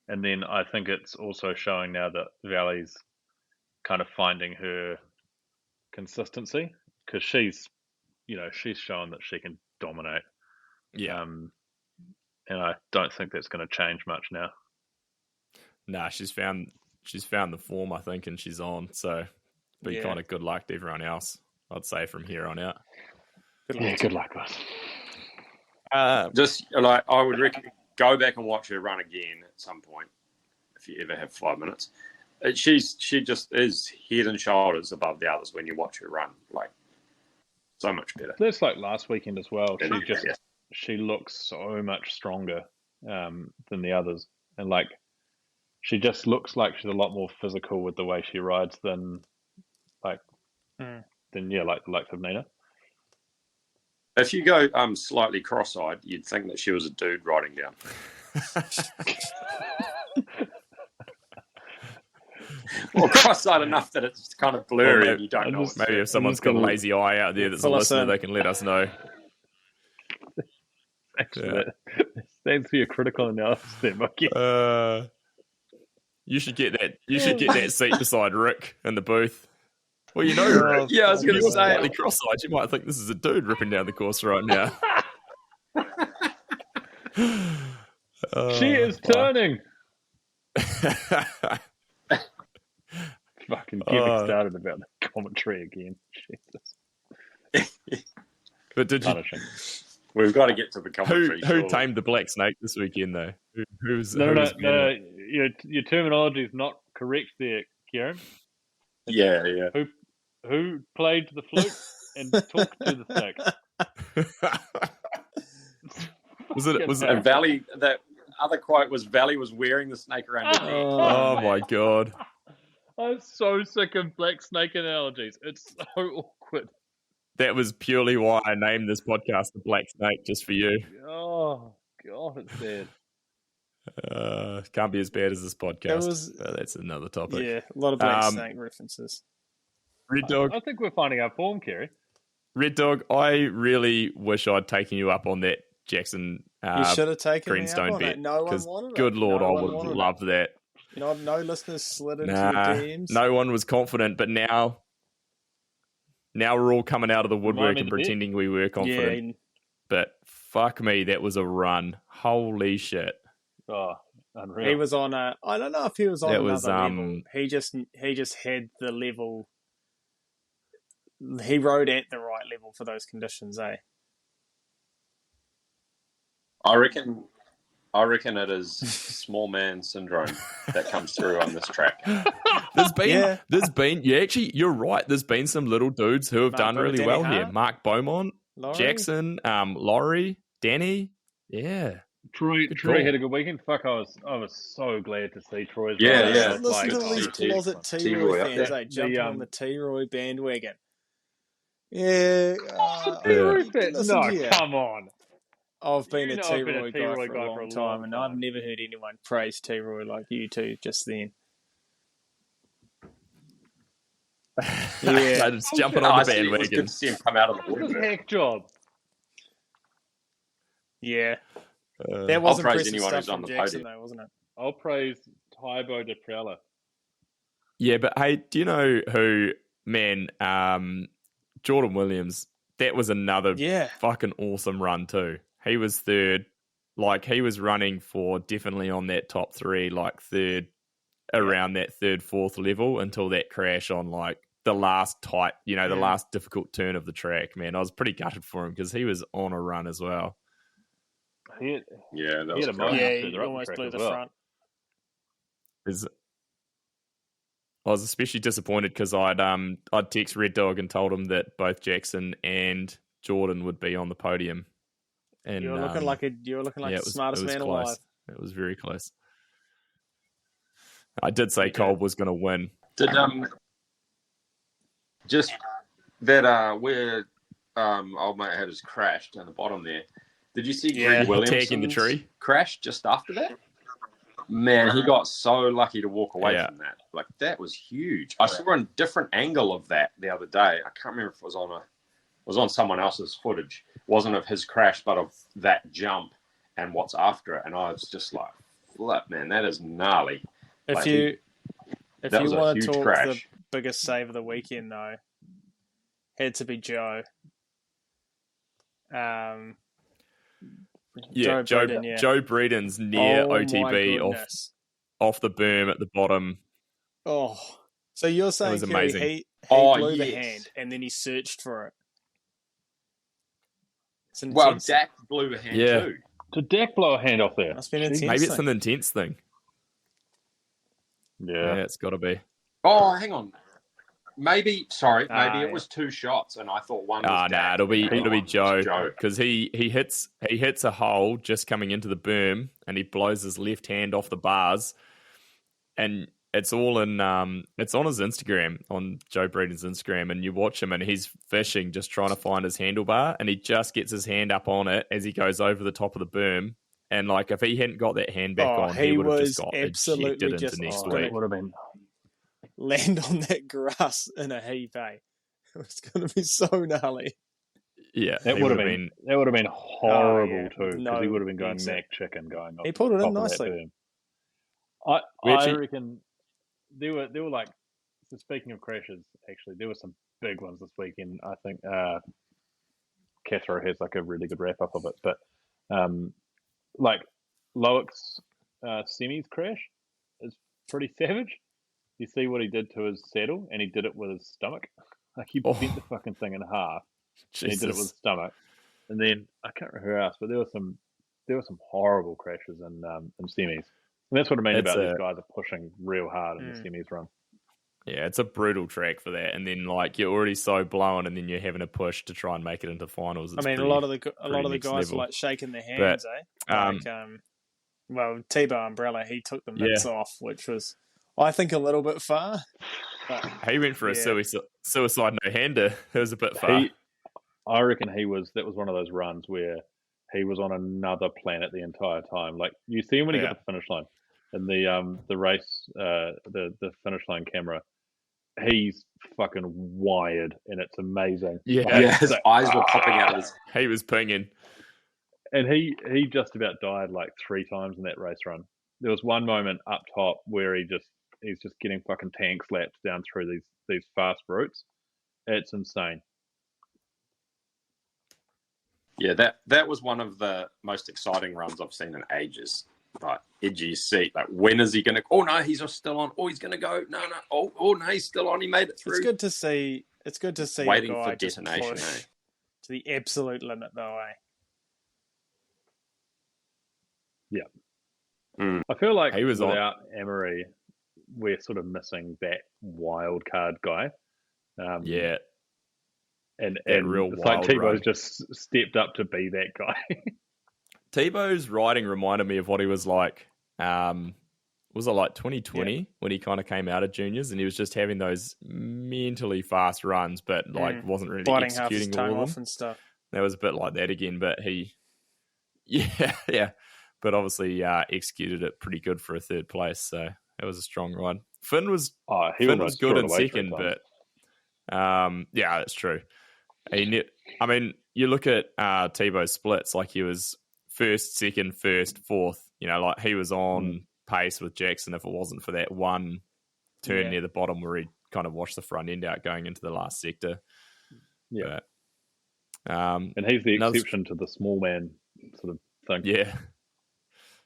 and then I think it's also showing now that Valley's kind of finding her consistency, because she's shown that she can dominate. Yeah. And I don't think that's going to change much now. Nah, she's found the form, I think, and she's on. So, be kind of good luck to everyone else, I'd say, from here on out. Good luck, guys. Just like, I would go back and watch her run again at some point if you ever have 5 minutes. She just is head and shoulders above the others when you watch her run, like, so much better. That's like last weekend as well. She looks so much stronger than the others, and like, she just looks like she's a lot more physical with the way she rides than like the likes of Nina. If you go slightly cross-eyed, you'd think that she was a dude riding down. Well, cross-eyed enough that it's kind of blurry and you don't know. Maybe if someone's got a lazy eye out there that's a listener, they can let us know. Actually, thanks for your critical analysis there, Mucky. You should get that. You should get that seat beside Rick in the booth. Well, you know, Rick, I was going to say, slightly cross-eyed, you might think this is a dude ripping down the course right now. She is turning. Fucking getting started about the commentary again. Jesus. But did Punishing. We've got to get to the commentary. Who tamed the black snake this weekend, though? No. Your terminology is not correct there, Kieran. Yeah. Who played the flute and talked to the snake? Was it? And Valley, that other quote was Valley was wearing the snake around her neck. Oh my god! I'm so sick of black snake analogies. It's so awkward. That was purely why I named this podcast "The Black Snake," just for you. Oh god, it's bad. Can't be as bad as this podcast. was- but that's another topic. Yeah, a lot of Black Snake references. Red Dog. I think we're finding our form, Kerry. Red Dog. I really wish I'd taken you up on that Jackson You should have taken me up Greenstone on bet. it. No one 'cause wanted it. good lord, No I one would have wanted loved that. it. No listeners slid into Nah, your DMs. no one was confident, but now we're all coming out of the woodwork and pretending we were confident. Yeah, But fuck me, that was a run. Holy shit. Oh, unreal. he was on a. I don't know if he was on That another was, level. He just had the level. He rode at the right level for those conditions, eh? I reckon it is small man syndrome that comes through on this track. You're right. There's been some little dudes who have done really Danny well Hart, here. Mark Beaumont, Laurie. Jackson, Laurie, Danny. Yeah. Troy call. had a good weekend. Fuck, I was so glad to see Troy's. Yeah, run. yeah. Listen to Like, all these T- closet T- T-Roy T-Roy, fans, yeah. jumping The, on the T-Roy bandwagon. Yeah. T-Roy you can fan? listen No, here. come on. I've been You a know I've been T-Roy a guy T-Roy for a long time, and I've never heard anyone praise T-Roy like you two just then. Yeah. Just jumping on the It was good bandwagon. to see him come out of the What's his woodwork. hack job? Yeah. That I'll was praise impressive anyone stuff who's on from the Jackson, podium. though, wasn't it? I'll praise Tybo de Prella. Yeah, but hey, do you know who, man, Jordan Williams, that was another fucking awesome run too. He was third. Like, he was running for definitely on that top three, like third, around that third, fourth level until that crash on like the last tight, the last difficult turn of the track, man. I was pretty gutted for him because he was on a run as well. Yeah, that He was had a great. moment Yeah, further he up the almost track blew as the well. front. I was especially disappointed because I'd text Red Dog and told him that both Jackson and Jordan would be on the podium. And You were looking like the smartest man close. alive. It was very close. I did say Kolb was going to win. Did just that where old mate had his crash down the bottom there. Did you see Greg Williamson's taking the tree crash just after that? Man, he got so lucky to walk away Yeah. from that. Like, that was huge. I saw a different angle of that the other day. I can't remember if it was on someone else's footage. It wasn't of his crash, but of that jump and what's after it. And I was just like, flip, man, that is gnarly. If Like, you that was a want to huge talk crash. the biggest save of the weekend, though, had to be Joe. Yeah, Joe Breeden's near Oh, my OTB goodness. off the berm at the bottom. Oh, so you're saying was Kerry, amazing. he Oh, blew the yes. hand and then he searched for it. It's Well, intense. Dak blew a hand Yeah. too. Did Dak blow a hand off there? Must be an intense Maybe it's thing. an intense thing. Yeah. Yeah, it's got to be. Oh, hang on. Maybe yeah. it was two shots, and I thought one was Ah, Dak. it'll be One was Joe because he hits a hole just coming into the berm and he blows his left hand off the bars, and it's all in it's on his Instagram, on Joe Breeden's Instagram, and you watch him and he's fishing, just trying to find his handlebar, and he just gets his hand up on it as he goes over the top of the berm. And like, if he hadn't got that hand back on, he would have just got absolutely ejected just into next gonna week. Would have been. land on that grass in a heap, eh? It was going to be so gnarly. Yeah, That he would have been horrible too, because No, he would have been going exactly. Mac chicken going off. He pulled it in top of that nicely. berm. We I actually- reckon there were like, so speaking of crashes, actually there were some big ones this weekend. I think Cathro has like a really good wrap up of it, but like Loick's semis crash is pretty savage. You see what he did to his saddle, and he did it with his stomach. Like, he bent the fucking thing in half. And he did it with his stomach. And then I can't remember who else, but there were some horrible crashes in semis. And that's what I mean It's about these guys are pushing real hard in the semis run. Yeah, it's a brutal track for that, and then like you're already so blown, and then you're having a push to try and make it into finals. It's I mean, pretty, a lot of the next guys level. were like shaking their hands, Like, well, Tebow Umbrella, he took the mitts off, which was, I think, a little bit far. But he went for a suicide no-hander. It was a bit far. I reckon that was one of those runs where he was on another planet the entire time. Like you see him when he got to the finish line, and the race, the finish line camera, he's fucking wired, and it's amazing. Yeah, his eyes were popping out. He was pinging, and he just about died like 3 times in that race run. There was one moment up top where he's just getting fucking tank slapped down through these fast routes. It's insane. Yeah, that was one of the most exciting runs I've seen in ages. Like edgy seat. Like when is he going to? Oh no, he's still on. Oh, he's going to go. No. Oh no, he's still on. He made it through. It's good to see. It's good to see Waiting a guy for detonation, just push to the absolute limit, though. Yeah. I feel like he was without Emery, we're sort of missing that wild card guy. Yeah. And real it's like wild Tebow's run. just stepped up to be that guy. Tebow's riding reminded me of what he was like. Was it like 2020 when he kind of came out of juniors, and he was just having those mentally fast runs, but like wasn't really biting half his executing all tongue of off them. and stuff. That was a bit like that again, but yeah. But obviously executed it pretty good for a third place, so it was a strong ride. Finn was good in second, but yeah, that's true. I mean, you look at Tebow's splits, like he was first, second, first, fourth. You know, like he was on pace with Jackson if it wasn't for that one turn near the bottom where he kind of washed the front end out going into the last sector. Yeah. But, and he's the exception to the small man sort of thing. Yeah.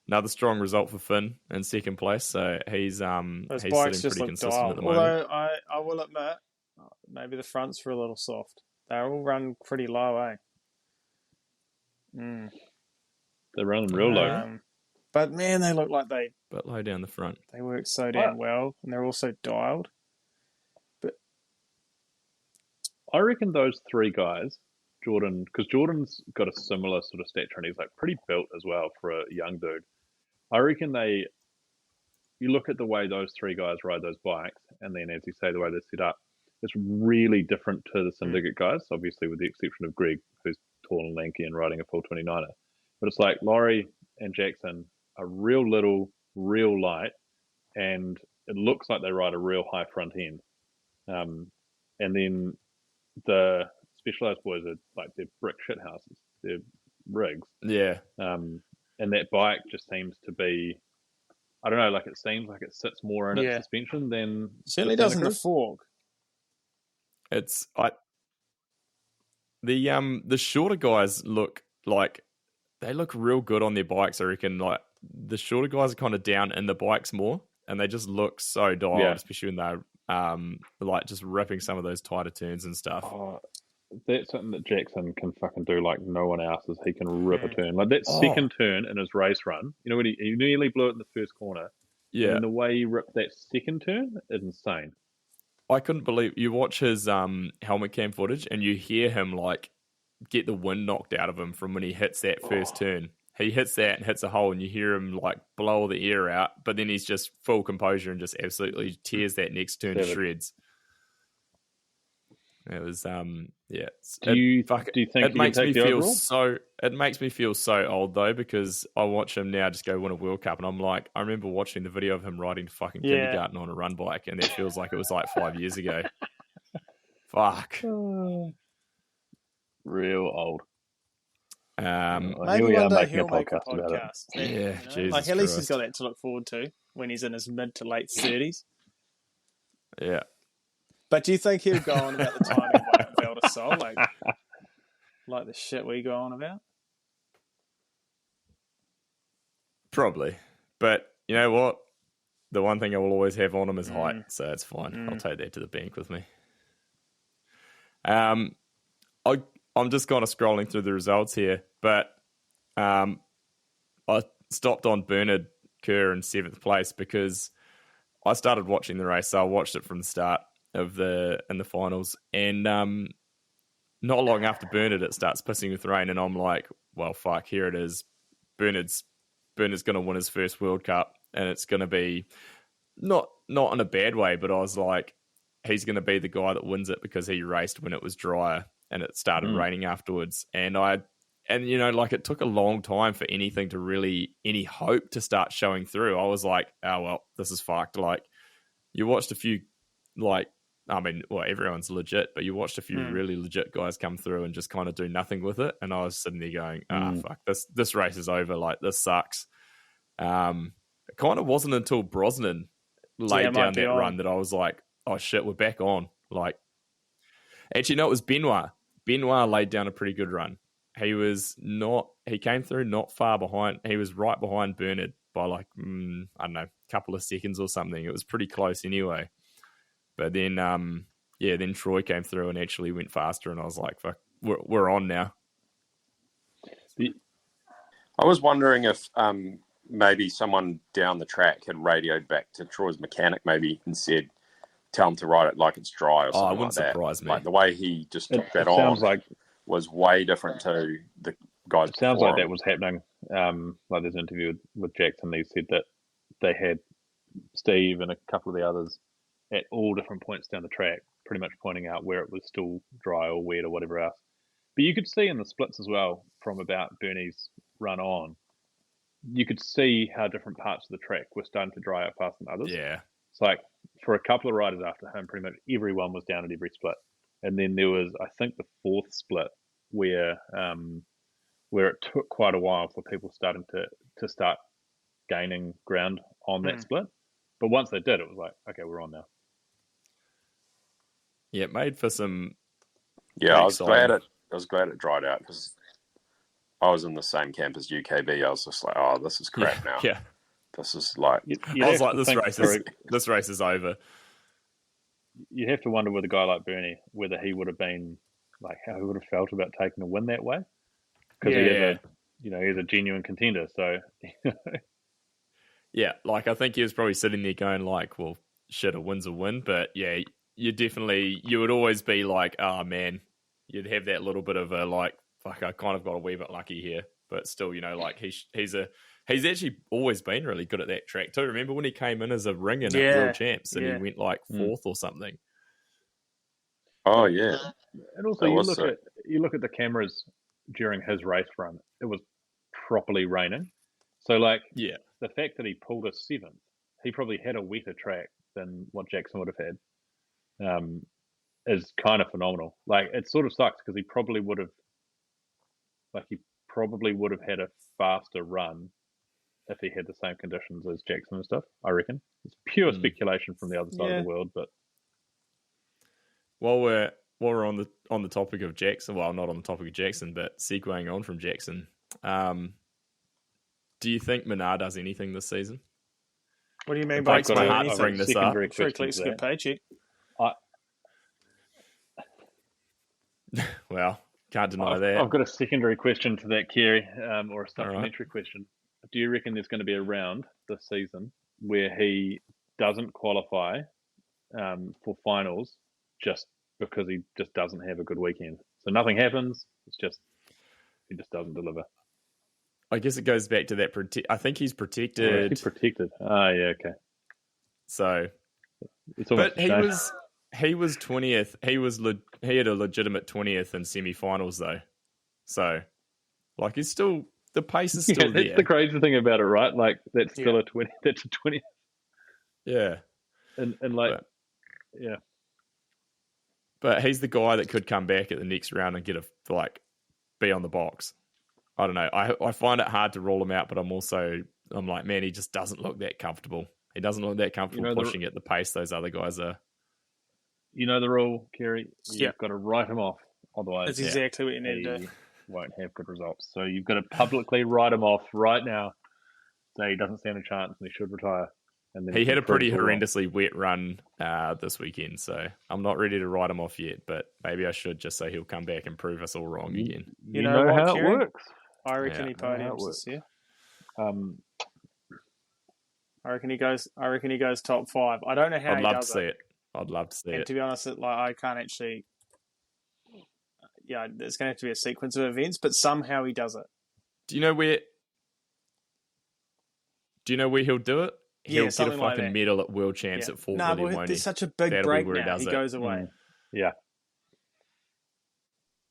Another strong result for Finn in second place. So he's Those he's bikes sitting just pretty look consistent dialed. at the moment. Although I will admit, maybe the fronts were a little soft. They all run pretty low, They're running real low. But man, they look like they low down the front. They work so damn well, and they're also dialed. But I reckon those 3 guys, Jordan, because Jordan's got a similar sort of stature, and he's like pretty built as well for a young dude. I reckon you look at the way those 3 guys ride those bikes, and then as you say, the way they're set up, it's really different to the syndicate guys, obviously with the exception of Greg, who's tall and lanky and riding a full 29er. But it's like Laurie and Jackson are real little, real light, and it looks like they ride a real high front end. And then the Specialized boys are like, they're brick shit houses. They're rigs. Yeah. And that bike just seems to be, I don't know, like it seems like it sits more in its suspension than... Certainly doesn't the fork. The shorter guys look like they look real good on their bikes. I reckon like the shorter guys are kind of down in the bikes more, and they just look so dialed, especially when they're like just ripping some of those tighter turns and stuff. Oh, that's something that Jackson can fucking do like no one else is. He can rip a turn. Like that second turn in his race run, you know, when he nearly blew it in the first corner. Yeah. And the way he ripped that second turn is insane. I couldn't believe you watch his helmet cam footage and you hear him like get the wind knocked out of him from when he hits that first turn. He hits that and hits a hole, and you hear him like blow the air out, but then he's just full composure and just absolutely tears that next turn to shreds. It was yeah. Do you think it makes me feel overall? it makes me feel so old though, because I watch him now just go win a World Cup, and I'm like, I remember watching the video of him riding to fucking kindergarten on a run bike, and that feels like it was like 5 years ago. Fuck. Real old. Maybe one day he'll make a podcast. Yeah, Jesus like at least Christ. he's got that to look forward to when he's in his mid to late 30s. Yeah. But do you think he'll go on about the timing like Val Di Sole, like the shit we go on about? Probably. But you know what? The one thing I will always have on him is height, so it's fine. I'll take that to the bank with me. I'm just kind of scrolling through the results here, but I stopped on Bernard Kerr in 7th place because I started watching the race, so I watched it from the start in the finals, and not long after Bernard, it starts pissing with rain, and I'm like, well, fuck, here it is. Bernard's going to win his first World Cup, and it's going to be not in a bad way, but I was like, he's going to be the guy that wins it because he raced when it was drier and it started raining afterwards. And it took a long time for anything to really, any hope to start showing through. I was like, oh, well, this is fucked. Like, you watched a few, everyone's legit, but you watched a few really legit guys come through and just kind of do nothing with it. And I was sitting there going, fuck, this race is over. Like, this sucks. It kind of wasn't until Brosnan laid down that run that I was like, oh shit, we're back on. Like, actually, no, it was Benoit. Benoit laid down a pretty good run. He came through not far behind. He was right behind Bernard by I don't know, a couple of seconds or something. It was pretty close anyway. But then, then Troy came through and actually went faster, and I was like, fuck, we're on now. I was wondering if maybe someone down the track had radioed back to Troy's mechanic maybe and said, tell him to ride it like it's dry or something like that. Surprise me. Like the way he just took that on was way different to the guys. It sounds like that was happening. Like there's an interview with Jackson. He said that they had Steve and a couple of the others at all different points down the track, pretty much pointing out where it was still dry or wet or whatever else. But you could see in the splits as well, from about Bernie's run on, you could see how different parts of the track were starting to dry out faster than others. Yeah. It's like for a couple of riders after him, pretty much everyone was down at every split. And then there was, I think, the fourth split where it took quite a while for people starting to start gaining ground on that split. But once they did, it was like, okay, we're on now. Yeah, it made for some. Yeah, I was glad it dried out because I was in the same camp as UKB. I was just like, oh, this is crap now. Yeah, this is like. I was like, this race is over. You have to wonder with a guy like Bernie whether he would have been like how he would have felt about taking a win that way, because he's a genuine contender. So. Yeah, like I think he was probably sitting there going like, well, shit, a win's a win. But yeah, you would always be like, oh man, you'd have that little bit of a like, fuck, I kind of got a wee bit lucky here. But still, like he's actually always been really good at that track too. Remember when he came in as a ringer at World Champs and he went like fourth or something? Oh yeah. And also you look at the cameras during his race run, it was properly raining. So like the fact that he pulled a seventh, he probably had a wetter track than what Jackson would have had, is kind of phenomenal. Like it sort of sucks because he probably would have had a faster run if he had the same conditions as Jackson and stuff. I reckon it's pure speculation from the other side of the world. But while we're on the topic of Jackson, well, not on the topic of Jackson, but segueing on from Jackson, do you think Menard does anything this season? What do you mean by my heart to bring this up? Sure, he collects a good paycheck. Well, can't deny that. I've got a secondary question to that, Kerry, or a supplementary question. Do you reckon there's going to be a round this season where he doesn't qualify for finals just because he just doesn't have a good weekend? So nothing happens. It's just he just doesn't deliver. I guess it goes back to that. I think he's protected. He's protected. Ah, yeah, okay. So, but he was 20th. He had a legitimate 20th in semi-finals though. So, like, he's still the pace is still there. That's the crazy thing about it, right? Like, that's still a 20. That's a 20th. Yeah, and yeah. But he's the guy that could come back at the next round and be on the box. I don't know. I find it hard to rule him out, but I'm like, man, he just doesn't look that comfortable. He doesn't look that comfortable pushing at the pace those other guys are. You know the rule, Kerry? You've got to write him off. Otherwise, that's exactly what you need to do. Won't have good results. So you've got to publicly write him off right now. Say he doesn't stand a chance and he should retire. And then he had a pretty horrendously wet run this weekend, so I'm not ready to write him off yet, but maybe I should just so he'll come back and prove us all wrong again. You know what, how Kieran? It works. I reckon he podiums this year. I reckon he goes top 5. I don't know how I'd he love to does see it. I'd love to see And it. to be honest, I can't actually. Yeah, it's going to have to be a sequence of events, but somehow he does it. Do you know where he'll do it? He'll get a something like fucking that. medal at World Champs at Fort William, but won't there's he? such a big That'll be break where he now. does He it. goes away. Yeah.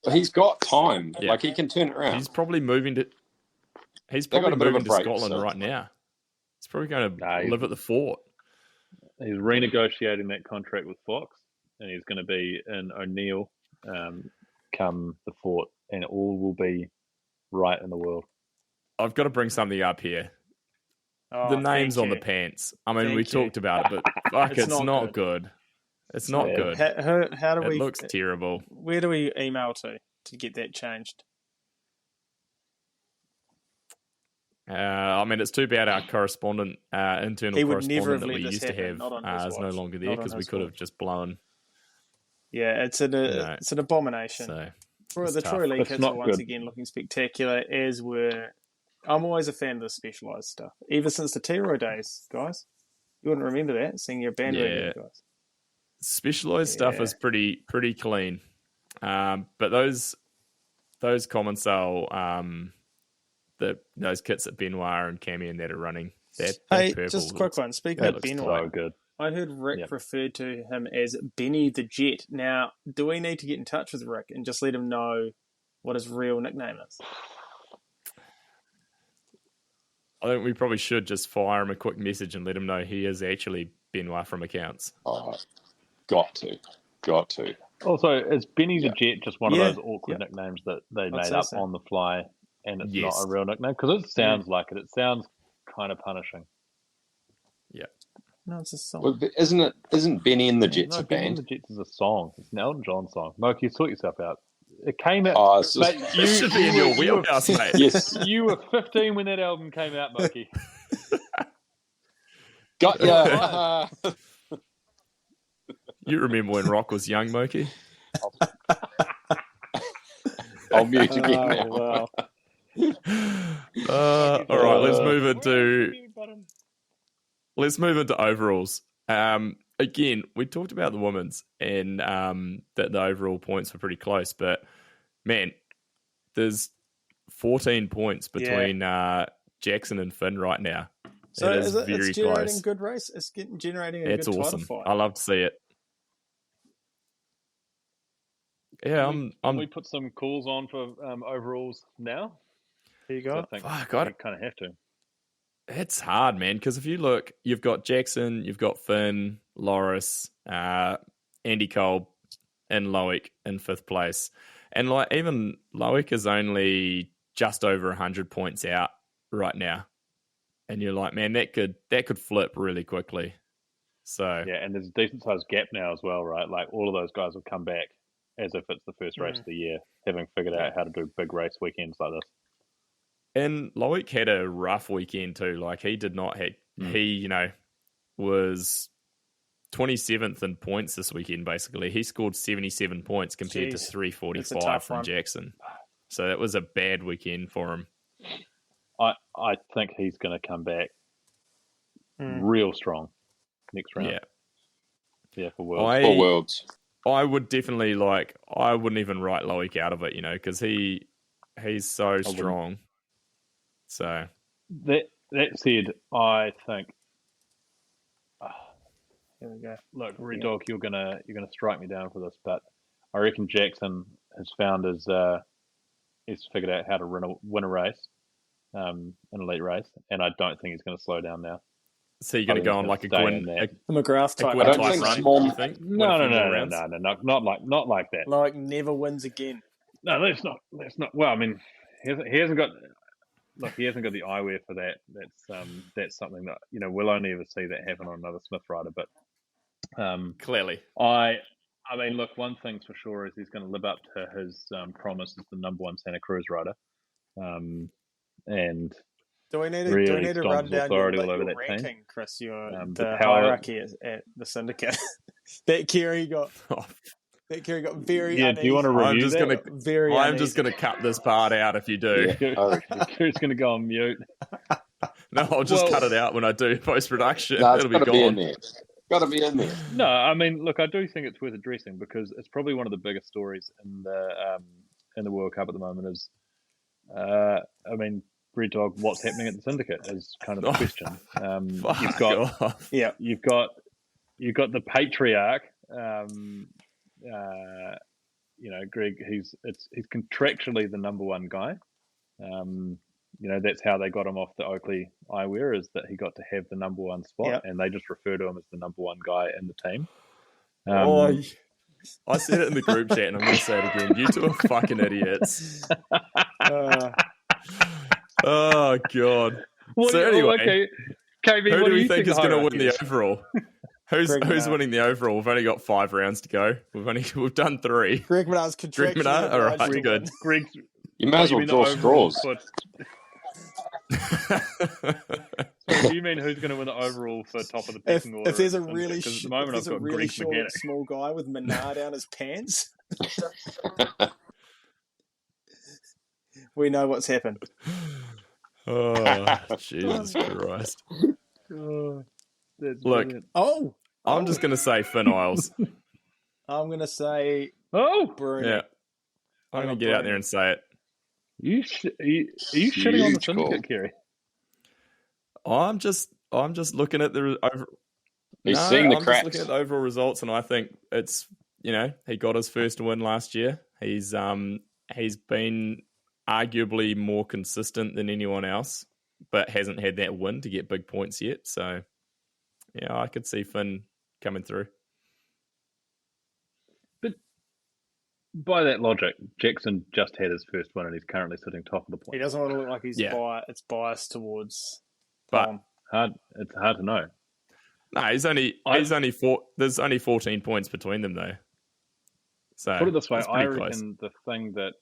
But he's got time. Yeah. Like he can turn it around. He's probably moving to. He's They got probably a bit of a moving to break, Scotland so- right now. He's probably going to Nah, live at the fort. He's renegotiating that contract with Fox, and he's going to be in O'Neill come the fort, and all will be right in the world. I've got to bring something up here. Oh, The names thank on the you. pants. I mean, Thank we you. talked about it, but fuck, It's it's not not good. It's not good. How do It we? looks terrible. Where do we email to get that changed? I mean, it's too bad our correspondent, internal He would never correspondent have that let we this used to happen, have not on his is no watch. longer there Not on because we his could have watch. just blown. Yeah, it's an abomination. So The it's Troy tough. League It's hits not are once good. again looking spectacular, as were. I'm always a fan of the specialised stuff. Ever since the T-Roy days, guys. You wouldn't remember that, seeing your bandwagon, guys. Specialized stuff is pretty clean, but those common sale, those kits that Benoit and Cammy and that are running. That Hey, purple just a quick looks- one. Speaking that of looks Benoit, So good. I heard Rick Yep. referred to him as Benny the Jet. Now, do we need to get in touch with Rick and just let him know what his real nickname is? I think we probably should just fire him a quick message and let him know he is actually Benoit from accounts. Oh, got to. Also, is Benny the Jet just one of Yeah. those awkward Yep. nicknames that they made say up so. on the fly, and it's Yes. not a real nickname? Because it sounds like it. It sounds kind of punishing. No, it's a song. Well, isn't Benny and the Jets No, a Benny and band? the Jets is a song. It's an Elton John song. Moke, you sort yourself out. It came out. Oh, it's just- Mate, You should be in your wheelhouse, mate. Yes. You were 15 when that album came out, Mokey. Got ya. You remember when rock was young, Moki? I'll mute again now. Wow. All right, let's move into overalls. Again, we talked about the women's and that the overall points were pretty close, but man, there's 14 points between Jackson and Finn right now. So it is it's very generating close. good race. It's generating a It's good awesome. title fight. I love to see it. Yeah, Can we put some calls on for overalls now? Here you go. I think Fuck, we kind of have to. It's hard, man, because if you look, you've got Jackson, you've got Finn, Loris, Andy Cole, and Loic in 5th place. And like even Loic is only just over 100 points out right now. And you're like, man, that could flip really quickly. So Yeah, and there's a decent sized gap now as well, right? Like all of those guys will come back as if it's the first race of the year, having figured out how to do big race weekends like this. And Loic had a rough weekend too. Like he did not have he, was 27th in points this weekend, basically. He scored 77 points compared to Jeez. It's a 345 tough from one. Jackson. So that was a bad weekend for him. I think he's going to come back real strong next round. Yeah, for Worlds. For Worlds. I would definitely I wouldn't even write Loic out of it, because he's so strong. So That said, I think Here we go. look, Red Dog, you're gonna strike me down for this, but I reckon Jackson has found he's figured out how to win a race, an elite race, and I don't think he's going to slow down now. So you're going to go on like a Gwyn, The McGrath type. Gwyn I don't type think run, small- you think? No, With a few more rounds? not like that. Like never wins again. No, that's not. Well, I mean, he hasn't got. Look, he hasn't got the eyewear for that. That's something that we'll only ever see that happen on another Smith rider. But Clearly. I mean, look, one thing's for sure is he's going to live up to his promise as the number 1 Santa Cruz rider, and Do we need to really run stomps down authority your, all over your that team. ranking, Chris? Your The the power- hierarchy at the syndicate. that Kieran got. That Kieran got very. Yeah, do you want to uneasy. review that? Very. I'm just going to cut this part out if you do. Kieran's going to go on mute. No, I'll just Well- cut it out when I do post-production. No, it's It'll be got to be in gone. there. Got to be in there. No, I mean, look, I do think it's worth addressing because it's probably one of the biggest stories in the World Cup at the moment. Is I mean, Red Dog, what's happening at the syndicate is kind of the question. Fuck off. Yeah. You've got the patriarch. Greg. He's contractually the number one guy. That's how they got him off the Oakley eyewear, is that he got to have the number one spot, and they just refer to him as the number one guy in the team. I said it in the group chat, and I'm going to say it again. You two are fucking idiots. Oh, God. Okay. KB, who what do we you think is going to win the is? overall? Who's winning the overall? We've only got 5 rounds to go. We've done 3. Greg Menard's contractually Greg Menard? All right, obliged to good. win. Greg's, You may as well mean the draw overall straws. So do you mean who's going to win the overall for top of the pecking order? If there's a at the really, Syndicate? 'Cause at the moment I've got Greg short, McGann. small guy with Menard down his pants, we know what's happened. Oh, Jesus Christ. Oh, that's Look, brilliant. Oh, I'm just going to say Finn Isles. I'm going to say Oh, Bruno. Yeah. I'm going to get out there and say it. are you shitting on the Huge call. Syndicate, Kerry? I'm just looking at the over. He's seeing the I'm cracks. just looking at the overall results, and I think it's he got his first win last year. He's been arguably more consistent than anyone else, but hasn't had that win to get big points yet. So yeah, I could see Finn coming through. But by that logic, Jackson just had his first win and he's currently sitting top of the He point. doesn't want to look like he's Yeah. it's biased towards But Tom. It's hard to know. no, he's only 4. There's only 14 points between them though. So Put it this way, it's I pretty reckon close. the thing that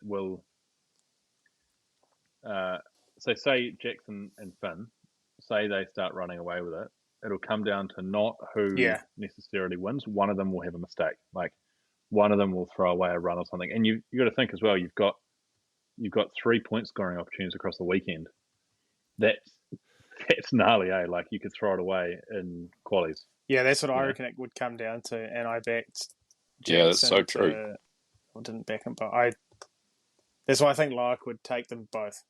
will so say Jackson and Finn, say they start running away with it, it'll come down to not who necessarily wins. One of them will have a mistake. Like one of them will throw away a run or something. And you got to think as well, you've got 3 point scoring opportunities across the weekend. That's gnarly, eh? Like you could throw it away in qualies. Yeah, that's what I Yeah. reckon it would come down to. And I backed Yeah, that's so Jackson true. I didn't back him, but that's why I think Lark would take them both.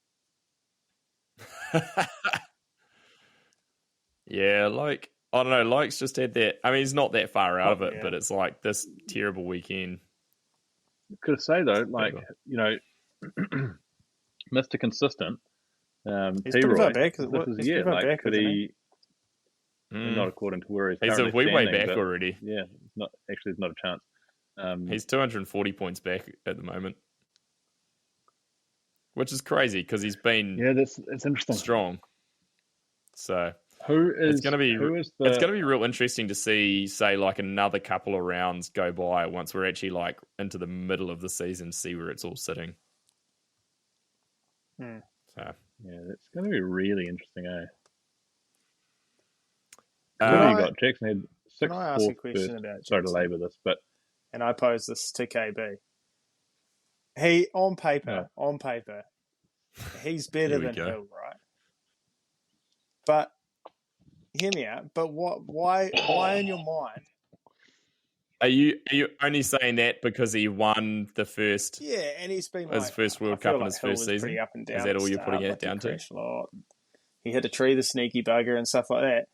Yeah, like I don't know. Like's just had that. I mean, he's not that far out of it, Yeah. but it's like this terrible weekend. Could say though, like Mr. Consistent, He's pretty far back. This He's is pretty yeah, far like back, could isn't he? Not according to where he's He's a currently wee way standing, back but already. Yeah, it's not actually. There's not a chance. He's 240 points back at the moment, which is crazy because he's been it's interesting. strong. So It's going to be real interesting to see, say, like another couple of rounds go by once we're actually like into the middle of the season, see where it's all sitting. So yeah, that's going to be really interesting, eh? Uh, What do you got? Jackson had 6 Can I ask a fourth, question first. about Sorry to Jackson? labour this, but and I pose this to KB. He on paper, he's better Here we than go. Hill, right? But hear me out. But why in your mind? Are you only saying that because he won the first? Yeah, and he's been His like, first World I feel Cup in like his Hill first was season? pretty up and down Is that at all the you're putting start, it like he down to? crashed a lot. He hit a tree, the sneaky bugger, and stuff like that.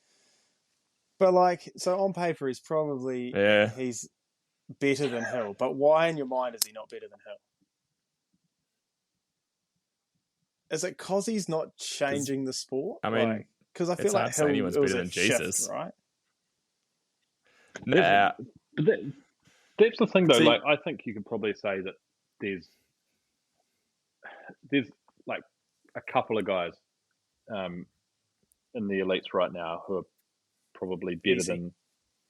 But like, so on paper, he's probably he's better than Hill. But why in your mind is he not better than Hill? Is it because he's not changing the sport? I mean, because I feel it's like hard to say Hill anyone's it was better a than shift, Jesus. right? Nah, but that's the thing, though. See- Like, I think you could probably say that there's like a couple of guys in the elites right now who are probably better Easy. than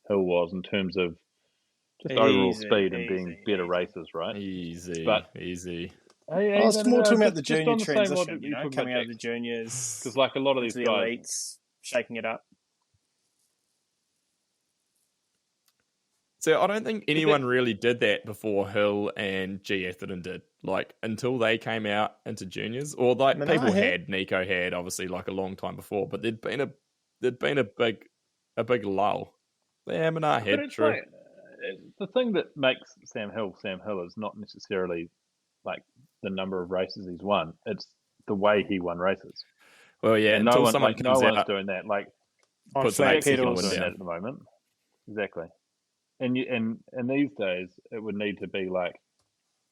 Hill was in terms of just overall Easy, speed and being easy, better easy. racers, right? easy, But- easy. Hey, It's more talking about the junior on the same transition, logic you you're know, talking coming about out of the juniors because like a lot of into these the guys, elites, shaking it up. So I don't think anyone really did that before Hill and G. Atherton did. Like, until they came out into juniors, or like people had, Nico had, obviously, like a long time before, but there'd been a big lull. Yeah, Manar But had, it's true. like, the thing that makes Sam Hill is not necessarily like the number of races he's won. It's the way he won races. Well, yeah, And until no one, someone like, comes no one's out, doing that. Like, puts an 8-second Pedal's win doing that down. at the moment. Exactly. And these days, it would need to be like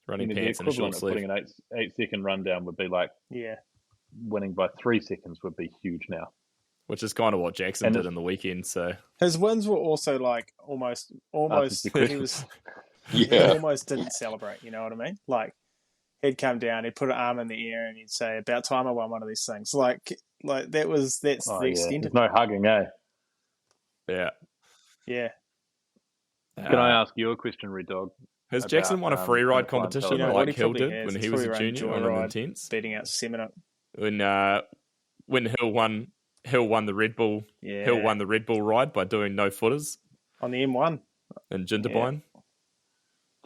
Running the pants and a equivalent short of sleeve. putting an 8-second rundown would be like winning by 3 seconds would be huge now. Which is kind of what Jackson did in the weekend. So his wins were also like almost. He was. He almost didn't celebrate. You know what I mean? Like he'd come down, he'd put an arm in the air, and he'd say, "About time I won one of these things." Like that's the extent There's of it. no hugging, eh? Yeah. Yeah. Can I ask you a question, Red Dog? Has Jackson won a free ride competition You know what, like he Hill probably did has. when He's he was a probably run junior on an Joyride, intense? beating out Seminole. When Hill won the Red Bull. Yeah. Hill won the Red Bull ride by doing no footers on the M1 in Jindabyne.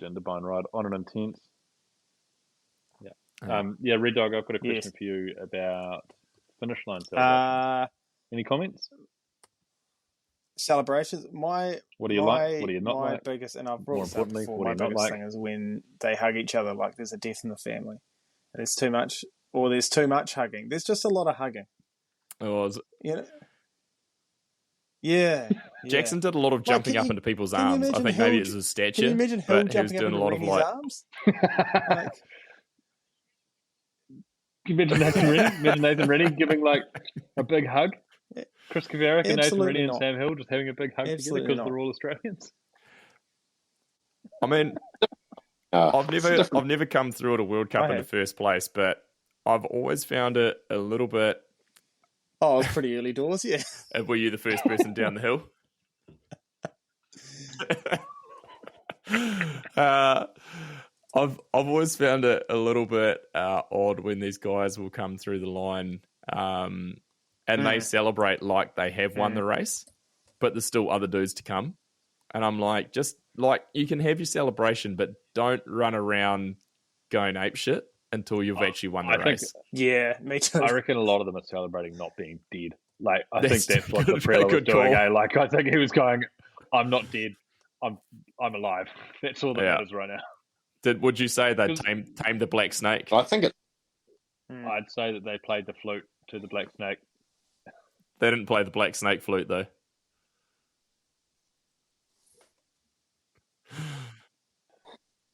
Jindabyne ride on an intense. Yeah. Red Dog, I've got a question for you about finish line celebration. Any comments? Celebrations. What do you like? What do you not like? My biggest, and I've brought More this up importantly, before, what do my you not biggest like? thing is when they hug each other like there's a death in the family. There's too much, or there's too much hugging. There's just a lot of hugging. Oh, is it? You know? Yeah. Jackson did a lot of jumping up into people's arms. I think maybe it's his stature. Can you imagine Hill but he was jumping doing up a lot into of Rennie's like. arms? Can you imagine Nathan Rennie giving like a big hug? Chris Kavaric and Nathan Rennie and Sam Hill just having a big hug together because they're all Australians. I mean, I've never come through at a World Cup in the first place, but I've always found it a little bit. Oh, it was pretty early doors, yeah. Were you the first person down the hill? I've always found it a little bit odd when these guys will come through the line and they celebrate like they have won the race, but there's still other dudes to come. And I'm like, just like, you can have your celebration, but don't run around going apeshit until you've actually won the race. Yeah, me too. I reckon a lot of them are celebrating not being dead. Like, I think that's what a Laprella was good doing. call. Like, I think he was going, I'm not dead. I'm alive. That's all that matters right now. Would you say they tamed the black snake? I think it. I'd say that they played the flute to the black snake. They didn't play the black snake flute, though.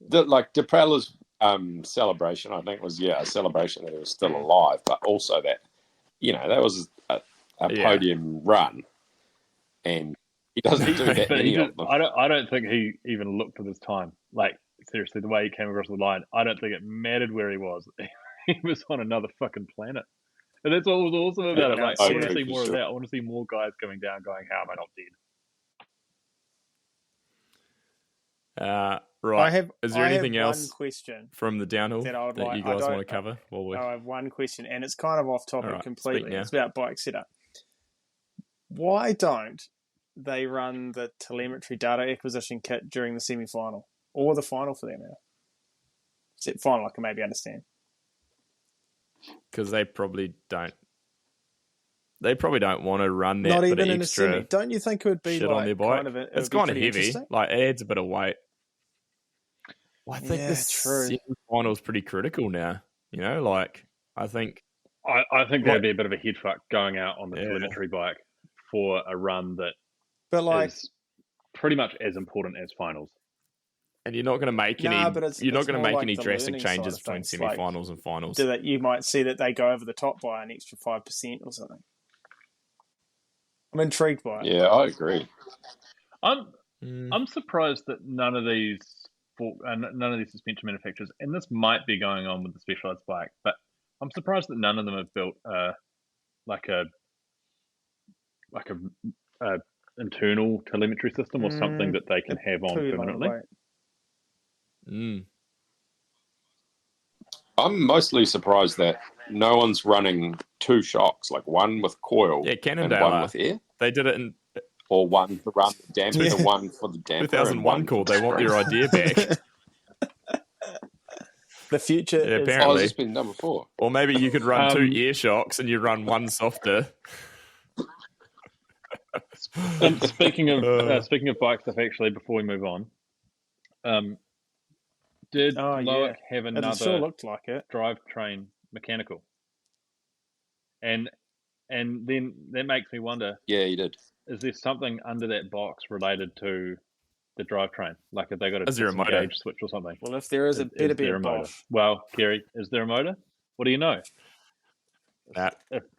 Like Deprella's celebration, I think was a celebration that he was still alive, but also that that was a podium run, and he doesn't do that many of them. I don't think he even looked at his time. Like, seriously, the way he came across the line, I don't think it mattered where he was. He was on another fucking planet. And that's what was awesome about it. Like, I want to see more of that. I want to see more guys coming down going, how am I not dead? Right. Is there anything else question from the downhill that you guys want to cover? I have one question, and it's kind of off topic completely. It's about bike setup. Why don't they run the telemetry data acquisition kit during the semi-final or the final for that matter? Except final, I can maybe understand. Because they probably don't. They probably don't want to run that. Not bit even of in extra a semi. Don't you think it would be shit like on their bike? It's kind of heavy. Like, it adds a bit of weight. Well, I think the semi-final is pretty critical now. I think. I think that'd be a bit of a head fuck going out on the telemetry bike for a run that is pretty much as important as finals. And you're not going to make any. You're not going to make any drastic changes between semi-finals and finals. You might see that they go over the top by an extra 5% or something. I'm intrigued by it. Yeah, I agree. I'm surprised that none of these suspension manufacturers, and this might be going on with the Specialized bike, but I'm surprised that none of them have built like a internal telemetry system or something that they can have on permanently. I'm mostly surprised that no one's running two shocks, like one with coil and one with air. They did it in. or one to run the damper, and one for the damper. 2001 call. They want their idea back. The future is... apparently. It's been done before. Or maybe you could run 2 air shocks and you run one softer. And speaking of bike stuff, actually, before we move on, did Loic have another It sure looked like it. drivetrain mechanical? And then that makes me wonder. Yeah, he did. Is there something under that box related to the drivetrain? Like, have they got a disengage switch or something? Well, if there is, it better be a motor. Bosch. Well, Kerry, is there a motor? What do you know? Nah,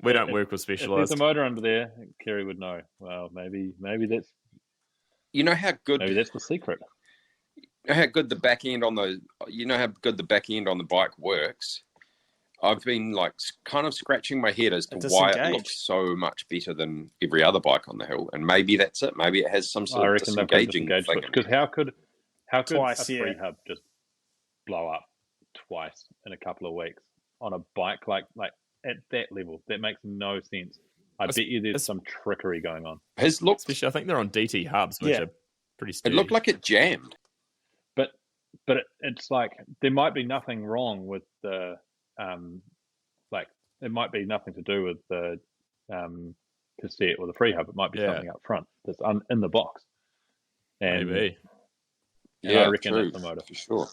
we don't work with specialised. If there's a motor under there, Kerry would know. Well, maybe that's... You know how good... Maybe that's the secret. You know how good the back end on the... You know how good the back end on the bike works? I've been like kind of scratching my head as to why it looks so much better than every other bike on the hill, and maybe that's it. Maybe it has some sort of disengaging thing. Because how could Twice, a free hub just blow up twice in a couple of weeks on a bike like at that level? That makes no sense. I bet you there's some trickery going on. His look, especially I think they're on DT hubs, which are pretty sturdy. It looked like it jammed, but it's like there might be nothing wrong with the. Like it might be nothing to do with the cassette or the free hub. It might be something up front that's in the box. And, maybe. Yeah, I reckon true, that's the motor for sure.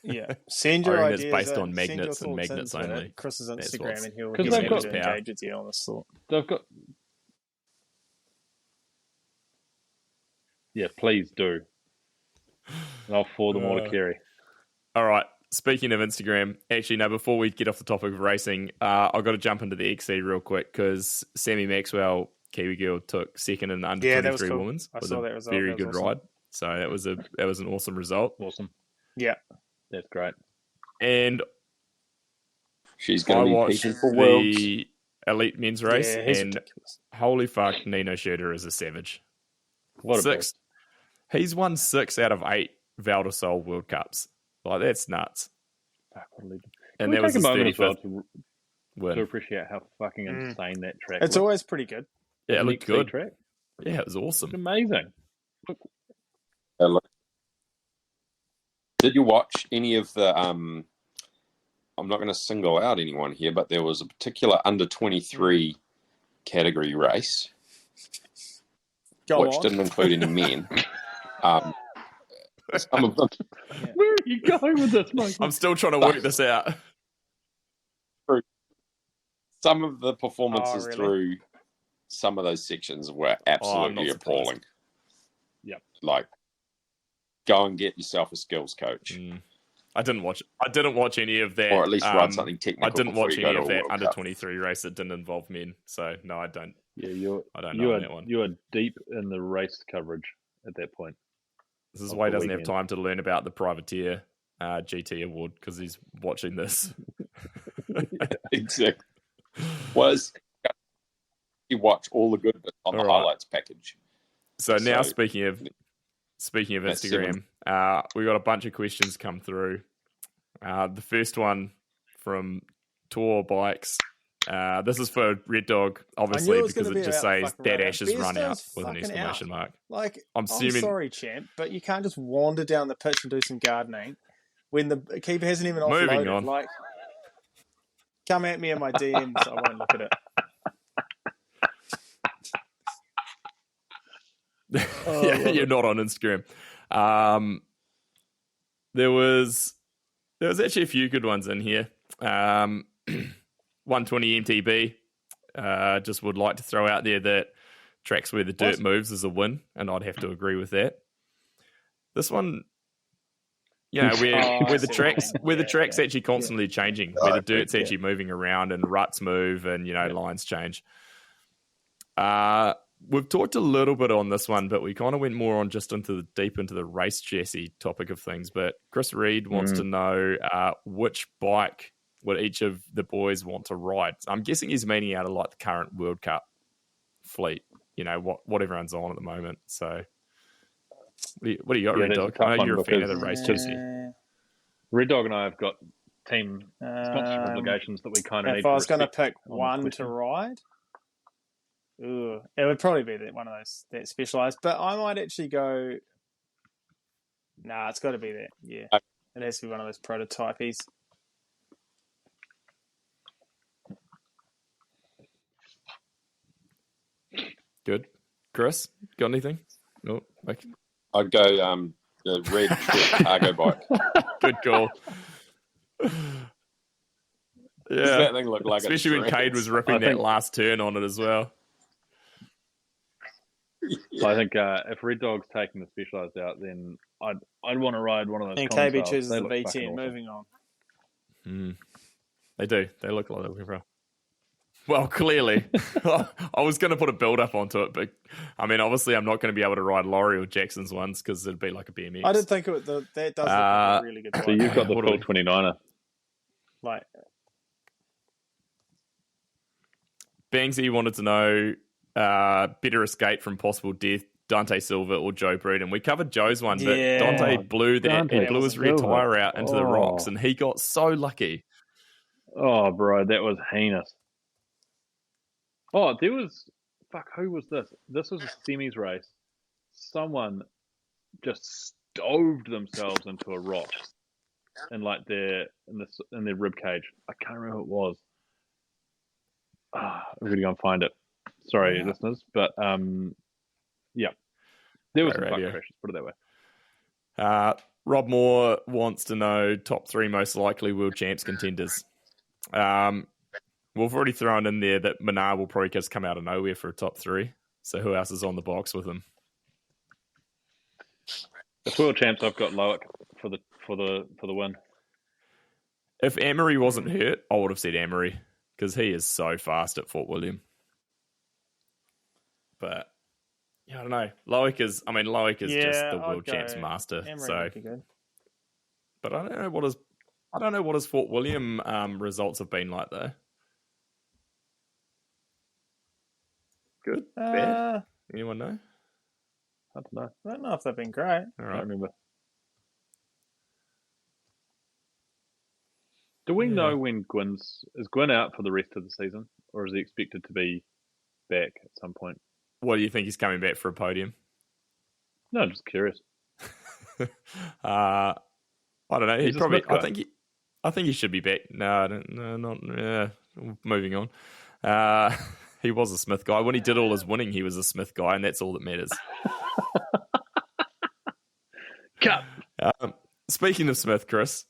Yeah, send your ideas. It's based on magnets and magnets only. Chris's Instagram, and he'll engage with you on this thought. They've got. Yeah, please do. And I'll forward them all to Kerry. All right. Speaking of Instagram, actually, no, before we get off the topic of racing, I've got to jump into the XC real quick because Sammy Maxwell, Kiwi girl, took second in the under 23 cool. women's. I saw that result. Very good awesome ride. So that was an awesome result. Awesome. Yeah. That's great. And she's going to be peaking for worlds. The elite men's race, and ridiculous. Holy fuck, Nino Schurter is a savage. What He's won 6 out of 8 Val Di Sole World Cups. Like, that's nuts. And that was a moment as well to appreciate how fucking insane that track It's always pretty good. Yeah, it looked good. Track. Yeah, it was awesome. It's amazing. Did you watch any of the... I'm not going to single out anyone here, but there was a particular under 23 category race, which didn't include any men. Some of them. Where are you going with this, Mike? I'm still trying to work this out. Some of the performances through some of those sections were absolutely appalling. Yep. Like, go and get yourself a skills coach. I didn't watch any of that. Or at least ride something technical. I didn't watch any of that under 23 race that didn't involve men. So no, I don't. Yeah, I don't know that one. You are deep in the race coverage at that point. This is why he doesn't have time to learn about the Privateer GT award because he's watching this. Exactly. You watch all the good bits on the highlights package. So now speaking of Instagram, we got a bunch of questions come through. The first one from Tour Bikes. This is for Red Dog, obviously, because it just says that Ash's run out with an exclamation mark. Like, I'm sorry, champ, but you can't just wander down the pitch and do some gardening when the keeper hasn't even offloaded. Moving on. Like, come at me in my DMs. I won't look at it. You're not on Instagram. There was actually a few good ones in here. 120 MTB. Just would like to throw out there that tracks where the dirt moves is a win, and I'd have to agree with that. This one, where the track's actually constantly changing, where the dirt's actually moving around and ruts move and lines change. We've talked a little bit on this one, but we kind of went more on just deep into the race chassis topic of things. But Chris Reed wants to know which bike would each of the boys want to ride. I'm guessing he's meaning out of like the current World Cup fleet, what everyone's on at the moment. So what do you got, Red Dog? I know you're a fan of the race chassis. Red Dog and I have got team sponsorship obligations that we kind of need. If I was going to pick one to ride, It would probably be one of those that specialised, but I might actually go. Nah, it's got to be that. Yeah, it has to be one of those prototypes. Good. Chris, got anything? No. Okay. I'd go the red Trek cargo bike. Good call. Does that thing look like especially when Cade was ripping that last turn on it as well. So I think if Red Dog's taking the Specialized out, then I'd want to ride one of those. And KB chooses the V10. Moving on. They do. They look like they're looking for. Well, clearly, I was going to put a build up onto it, but I mean, obviously, I'm not going to be able to ride Laurie or Jackson's ones because it'd be like a BMX. I did think that does look like a really good bike. So you've got the full 29er. Like, Bangsy wanted to know better escape from possible death, Dante Silva or Joe Breeden. We covered Joe's one, but Dante blew his rear tyre out into the rocks, and he got so lucky. Oh, bro, that was heinous. Oh, there was... Fuck, who was this? This was a semis race. Someone just stoved themselves into a rock in like in their rib cage. I can't remember who it was. I'm really gonna find it. Sorry, listeners, but yeah, there was some fuck crashes. Put it that way. Rob Moore wants to know top 3 most likely world champs contenders. We've already thrown in there that Manar will probably just come out of nowhere for a top 3. So who else is on the box with him? The world champs, I've got Loic for the win. If Amory wasn't hurt, I would have said Amory because he is so fast at Fort William. But yeah, I don't know. Loic is just the world champs master. Emery so, would be good. But I don't know what his Fort William results have been like though. Good, bad. Anyone know? I don't know. I don't know if they've been great. All I right. don't remember. Do we know when is Gwyn out for the rest of the season, or is he expected to be back at some point? What do you think he's coming back for a podium? No, I'm just curious. I don't know. He's a Smith guy. I think he should be back. No, not. Moving on. He was a Smith guy. When he did all his winning, he was a Smith guy, and that's all that matters. Cut. Speaking of Smith, Chris,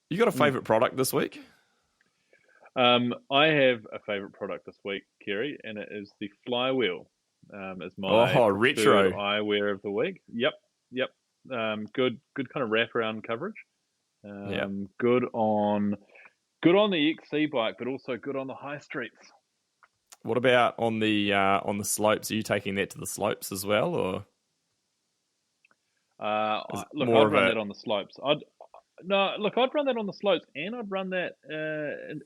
you got a favourite product this week? I have a favourite product this week, Kerry, and it is the Flywheel. It's my retro eyewear of the week. Yep. Good kind of wraparound coverage. Good on the XC bike, but also good on the high streets. What about on the slopes? Are you taking that to the slopes as well, or? I'd run that on the slopes. I'd run that on the slopes, and I'd run that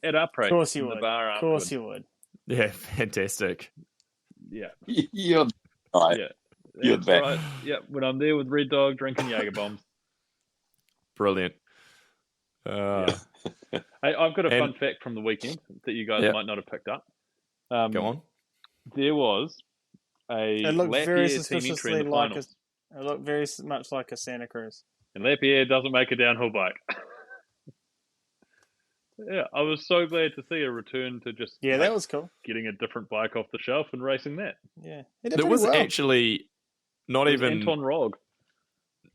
at uprace. Of course you would. The bar of course you would. Yeah, fantastic. Yeah. You're right. Yeah. You're back. Right. Yeah, when I'm there with Red Dog drinking Jaeger bombs. Brilliant. Hey, I've got a fun fact from the weekend that you guys might not have picked up. Go on. There was It looked very Lapierre team entry in the finals. It looked very much like a Santa Cruz. And Lapierre doesn't make a downhill bike. Yeah, I was so glad to see a return to just that was cool. Getting a different bike off the shelf and racing that. Yeah, there was actually not even Anton Rog.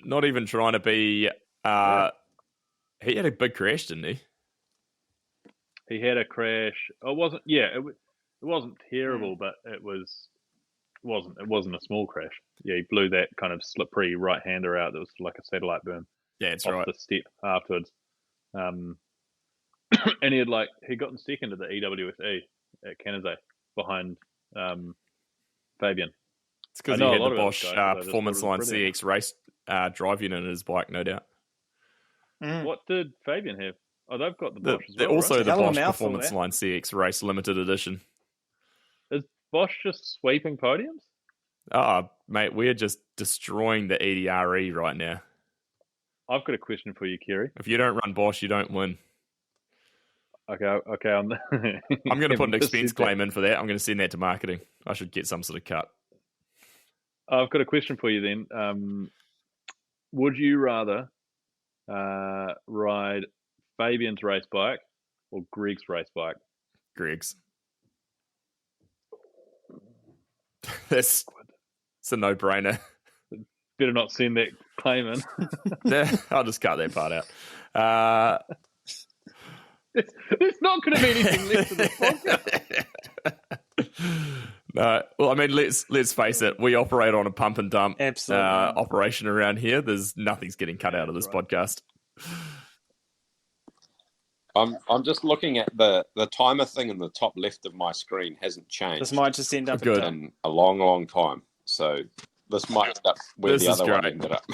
Not even trying to be. He had a big crash, didn't he? He had a crash. It wasn't. Yeah, it wasn't terrible, but it wasn't a small crash. Yeah, he blew that kind of slippery right hander out. That was like a satellite berm. Yeah, that's off right. The step afterwards. And he got in second at the EWSE at Canazei behind Fabian. It's because he had the Bosch Performance Line CX race drive unit in his bike, no doubt. What did Fabian have? Oh, they've got the Bosch as well. Also, right? the Bosch Performance Line CX race limited edition. Is Bosch just sweeping podiums? Mate, we're just destroying the EDRE right now. I've got a question for you, Kerry. If you don't run Bosch, you don't win. Okay. I'm going to put an expense claim in for that. I'm going to send that to marketing. I should get some sort of cut. I've got a question for you then. Would you rather ride Fabian's race bike or Greg's race bike? Greg's. It's a no-brainer. Better not send that claim in. I'll just cut that part out. There's not going to be anything left in the podcast. No, well, I mean, let's face it. We operate on a pump and dump Absolutely. operation around here. Nothing's getting cut out of this podcast. I'm just looking at the timer thing in the top left of my screen hasn't changed. This might just end up in a long time. So this might end up where the other one ended up.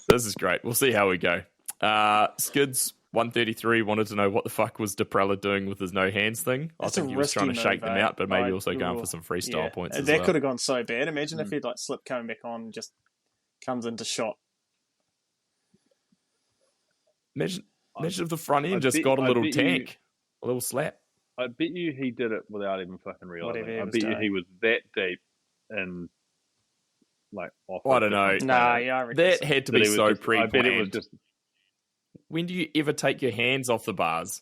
This is great. We'll see how we go. Skids 133 wanted to know what the fuck was Deprella doing with his no hands thing. That's I think he was trying to shake them out, but maybe also going for some freestyle points as well. That could have gone so bad. Imagine if he'd slipped coming back on and just comes into shot. Imagine if the front end just got a little tank, a little slap. I bet you he did it without even fucking realizing. I bet you he was that deep and off. I don't know. Nah, yeah, I reckon that had to be so pre-planned. I bet it was just. When do you ever take your hands off the bars?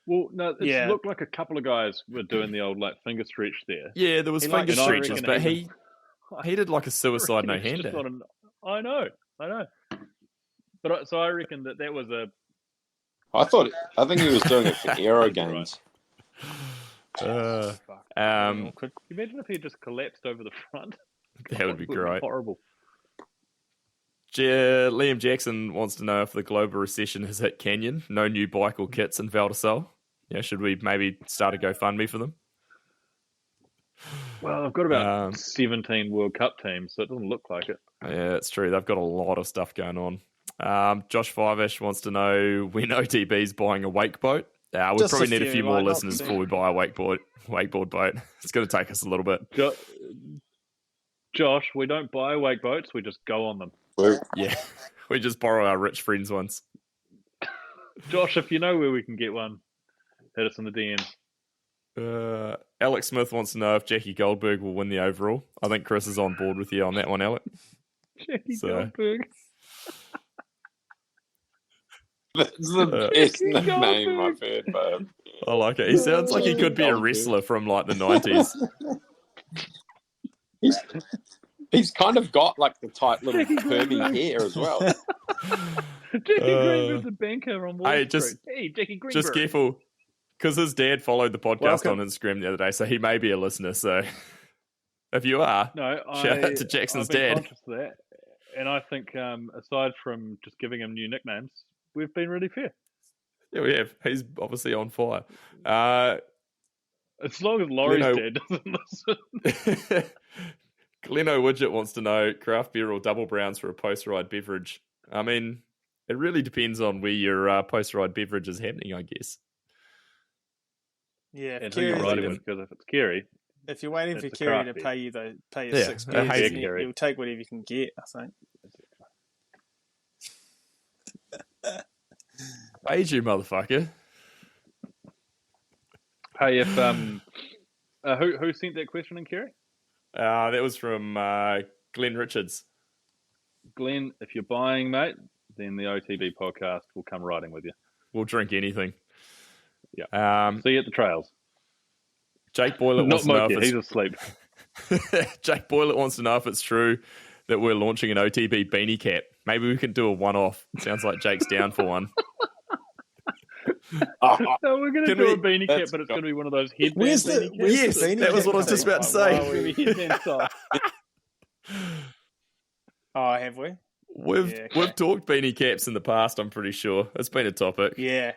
Well, no, it looked like a couple of guys were doing the old finger stretch there. Yeah, there was finger stretches, but he did like a suicide no-hander. I know. But so I reckon that was a. I think he was doing it for aero gains. Imagine if he just collapsed over the front. That would be great. Horrible. Liam Jackson wants to know if the global recession has hit Canyon. No new bike or kits in Val Di Sole. Yeah, should we maybe start a GoFundMe for them? Well, I've got about 17 World Cup teams, so it doesn't look like it. Yeah, it's true. They've got a lot of stuff going on. Josh Fivish wants to know when OTB's buying a wake boat. We probably need a few more listeners before we buy a wakeboard boat. It's going to take us a little bit. Josh, we don't buy wake boats. We just go on them. Yeah, we just borrow our rich friends' ones. Josh, if you know where we can get one, hit us in the DM. Alex Smith wants to know if Jackie Goldberg will win the overall. I think Chris is on board with you on that one, Alec. Goldberg. That's the best name I've heard, babe. I like it. He sounds like he could be a wrestler from the 90s. He's kind of got the tight little permy hair as well. Jackie Greenberg's a banker on Wall Street. Hey, Jackie Greenberg. Just careful, because his dad followed the podcast on Instagram the other day, so he may be a listener. So if you are, shout out to Jackson's dad. Conscious of that. And I think, aside from just giving him new nicknames, we've been really fair. Yeah, we have. He's obviously on fire. As long as Laurie's dad doesn't listen. Gleno Widget wants to know craft beer or double browns for a post-ride beverage. I mean, it really depends on where your post-ride beverage is happening, I guess. Yeah, and who you're riding with, because if it's Kerry, if you're waiting for Kerry to pay you $6, you'll take whatever you can get, I think. Paid you, motherfucker. Hey, if who sent that question in, Kerry? That was from Glenn Richards. Glenn, if you're buying, mate, then the OTB podcast will come riding with you. We'll drink anything. Yeah. See you at the trails. Jake Boylett wants to know if he's asleep. Jake Boylett wants to know if it's true that we're launching an OTB beanie cap. Maybe we can do a one-off. Sounds like Jake's down for one. No, we're going to do a beanie cap, but it's going to be one of those headband beanie caps. Yes, that was what I was just about to say. Oh, have we? We've talked beanie caps in the past, I'm pretty sure. It's been a topic. Yeah.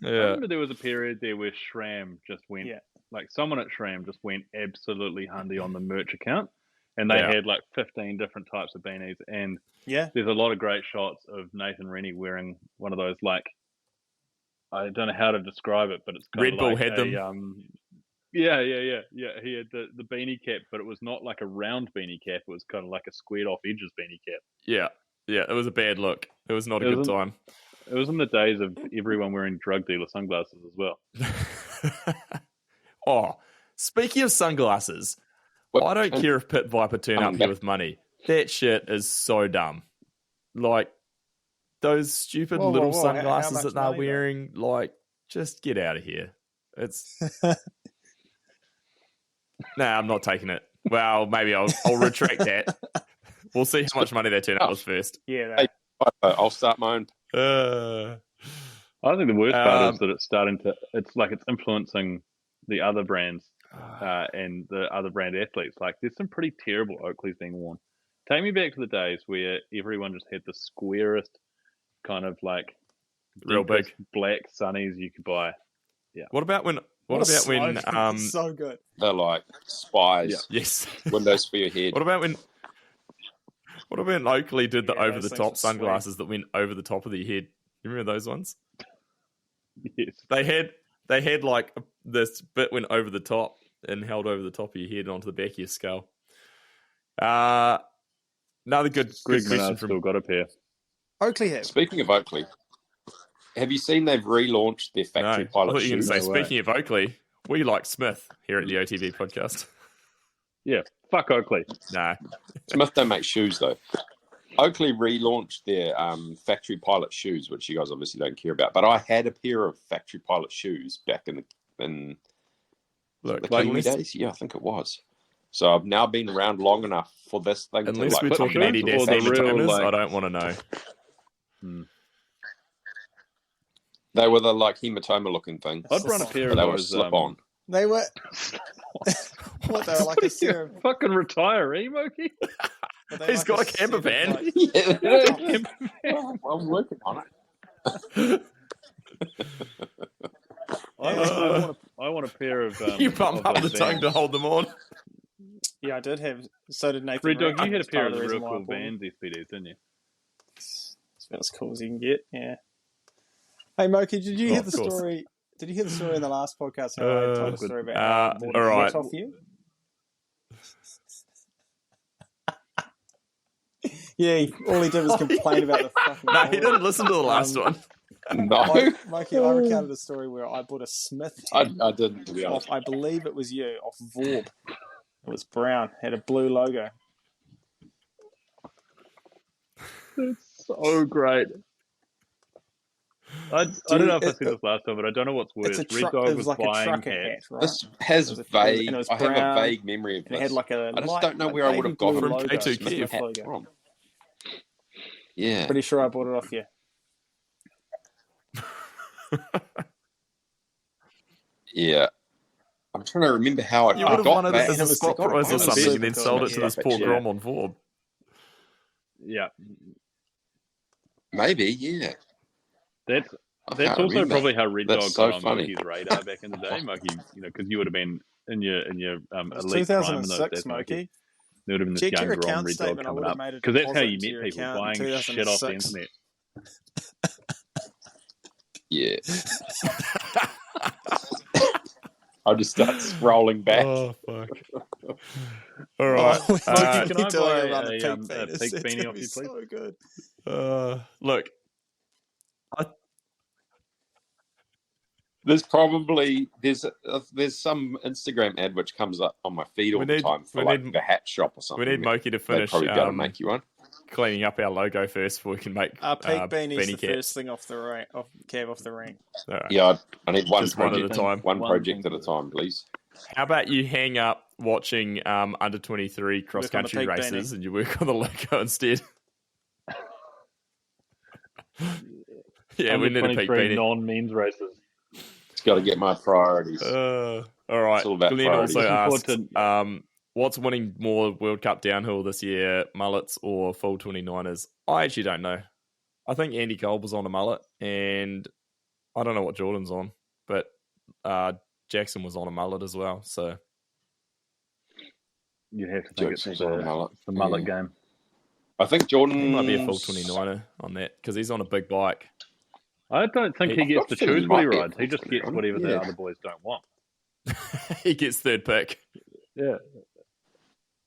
I remember there was a period there where SRAM just went, someone at SRAM just went absolutely hundy on the merch account, and they had 15 different types of beanies, and there's a lot of great shots of Nathan Rennie wearing one of those, I don't know how to describe it, but it's kind Red of Bull had them. Yeah. He had the beanie cap, but it was not like a round beanie cap. It was kind of like a squared off edges beanie cap. Yeah. It was a bad look. It was not a good time. It was in the days of everyone wearing drug dealer sunglasses as well. Oh, speaking of sunglasses, I don't care if Pit Viper turn up here with money. That shit is so dumb. Like, those stupid little sunglasses that they're wearing, like, just get out of here. It's... Nah, I'm not taking it. Well, maybe I'll retract that. We'll see how much money they turn up with first. Yeah. Hey, I'll start my own. I think the worst part is that it's starting to. It's like it's influencing the other brands and the other brand athletes. Like, there's some pretty terrible Oakleys being worn. Take me back to the days where everyone just had the squarest kind of like real big black sunnies you could buy. Yeah. What about when? What about when? So good. They're like spies. Yeah. Yes. Windows for your head. What about when Oakley did the over the top sunglasses that went over the top of their head? You remember those ones? Yes. They had like this bit went over the top and held over the top of your head and onto the back of your skull. Another good question from... still got a pair. Oakley have. Speaking of Oakley, have you seen they've relaunched their factory pilot shoes? I thought you were going to say, speaking of Oakley, we like Smith here at the OTB podcast. Yeah, fuck Oakley. Nah. Smith don't make shoes, though. Oakley relaunched their factory pilot shoes, which you guys obviously don't care about. But I had a pair of factory pilot shoes back in the Kiwi days. Yeah, I think it was. So I've now been around long enough for this thing unless to we're talking Adidas hematomas, I don't want to know. They were the like hematoma looking thing. I'd run a pair of those. They were slip on. They were what? They were like a serum. Fucking retiree, Moki. He's got a camper van. I'm working on it. I want a pair of. You bump up the tongue to hold them on. Yeah, I did have. So did Nathan. Red Dog, you had a pair of the real cool Vans SPDs, didn't you? It's about as cool as you can get. Yeah. Hey, Moki, did you hear the story? Did you hear the story in the last podcast? How I told the story about how I bought off you? Yeah, all he did was complain about the fucking... No, he didn't listen to the last one. No. Mikey, I recounted a story where I bought a Smith I didn't, to be honest. I believe it was you, off Vorb. It was brown, had a blue logo. It's so great. I don't know if I said this last time, but I don't know what's worse. Red Dog was like buying hats. Right? This has vague... I have a vague memory of this. It had like a I just don't know where I would have got from a K2 Smith hat from. Yeah. Pretty sure I bought it off you. Yeah. I'm trying to remember how I You would have got won it as a spot prize or something and then sold it to this poor Grom on Vorb. Yeah. Maybe, yeah. That's also remember. probably how Red Dog so got on funny. Moki's radar back in the day, Moki. You know, because you would have been in your elite prime in those 2006, days, Moki. There would have been this Check young your Grom account Red Dog statement. coming up. Made a Because that's how deposit you to met your people, account buying in shit off the 2006. internet. Yeah. I'll just start scrolling back. Oh, fuck. All right. Can I buy around a peak beanie off you, please? So good. Look. There's some Instagram ad which comes up on my feed all the time for the hat shop or something. We need Moki to finish. They probably got to make you one. Cleaning up our logo first before we can make Peak beanie's the Beanie first thing off the ring, off the ring. Right. Yeah, I need one Just project one at a time. One project at a time, please. How about you hang up watching under 23 cross country races and you work on the logo instead? Yeah, we need a peak beanie. Non-men's races. It's got to get my priorities. All right. It's all about Glenn priorities. also asked, what's winning more World Cup downhill this year, mullets or full 29ers? I actually don't know. I think Andy Kolb was on a mullet, and I don't know what Jordan's on, but Jackson was on a mullet as well. So You have to think Jackson's it's on a mullet. the mullet game. I think Jordan he might be a full 29er on that because he's on a big bike. I don't think he gets to choose what he rides. He just gets whatever the other boys don't want. He gets third pick. Yeah.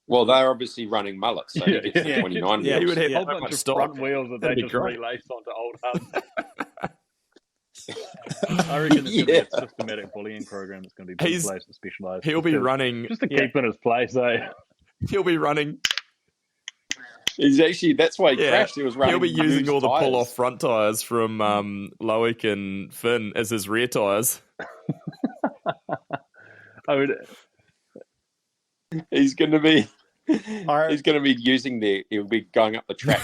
Well, they're obviously running mullets, so he gets the 29. Yeah, he would have a whole bunch of front wheels that they just great. relace onto old hubs. I reckon it's going to be a systematic bullying program that's going to be put in place and specialised. He'll be running just to keep in his place, eh? He'll be running. He's actually, that's why he crashed. He was running. He'll be using all the tires. pull-off front tyres from Loic and Finn as his rear tyres. He's going to be using he'll be going up the track,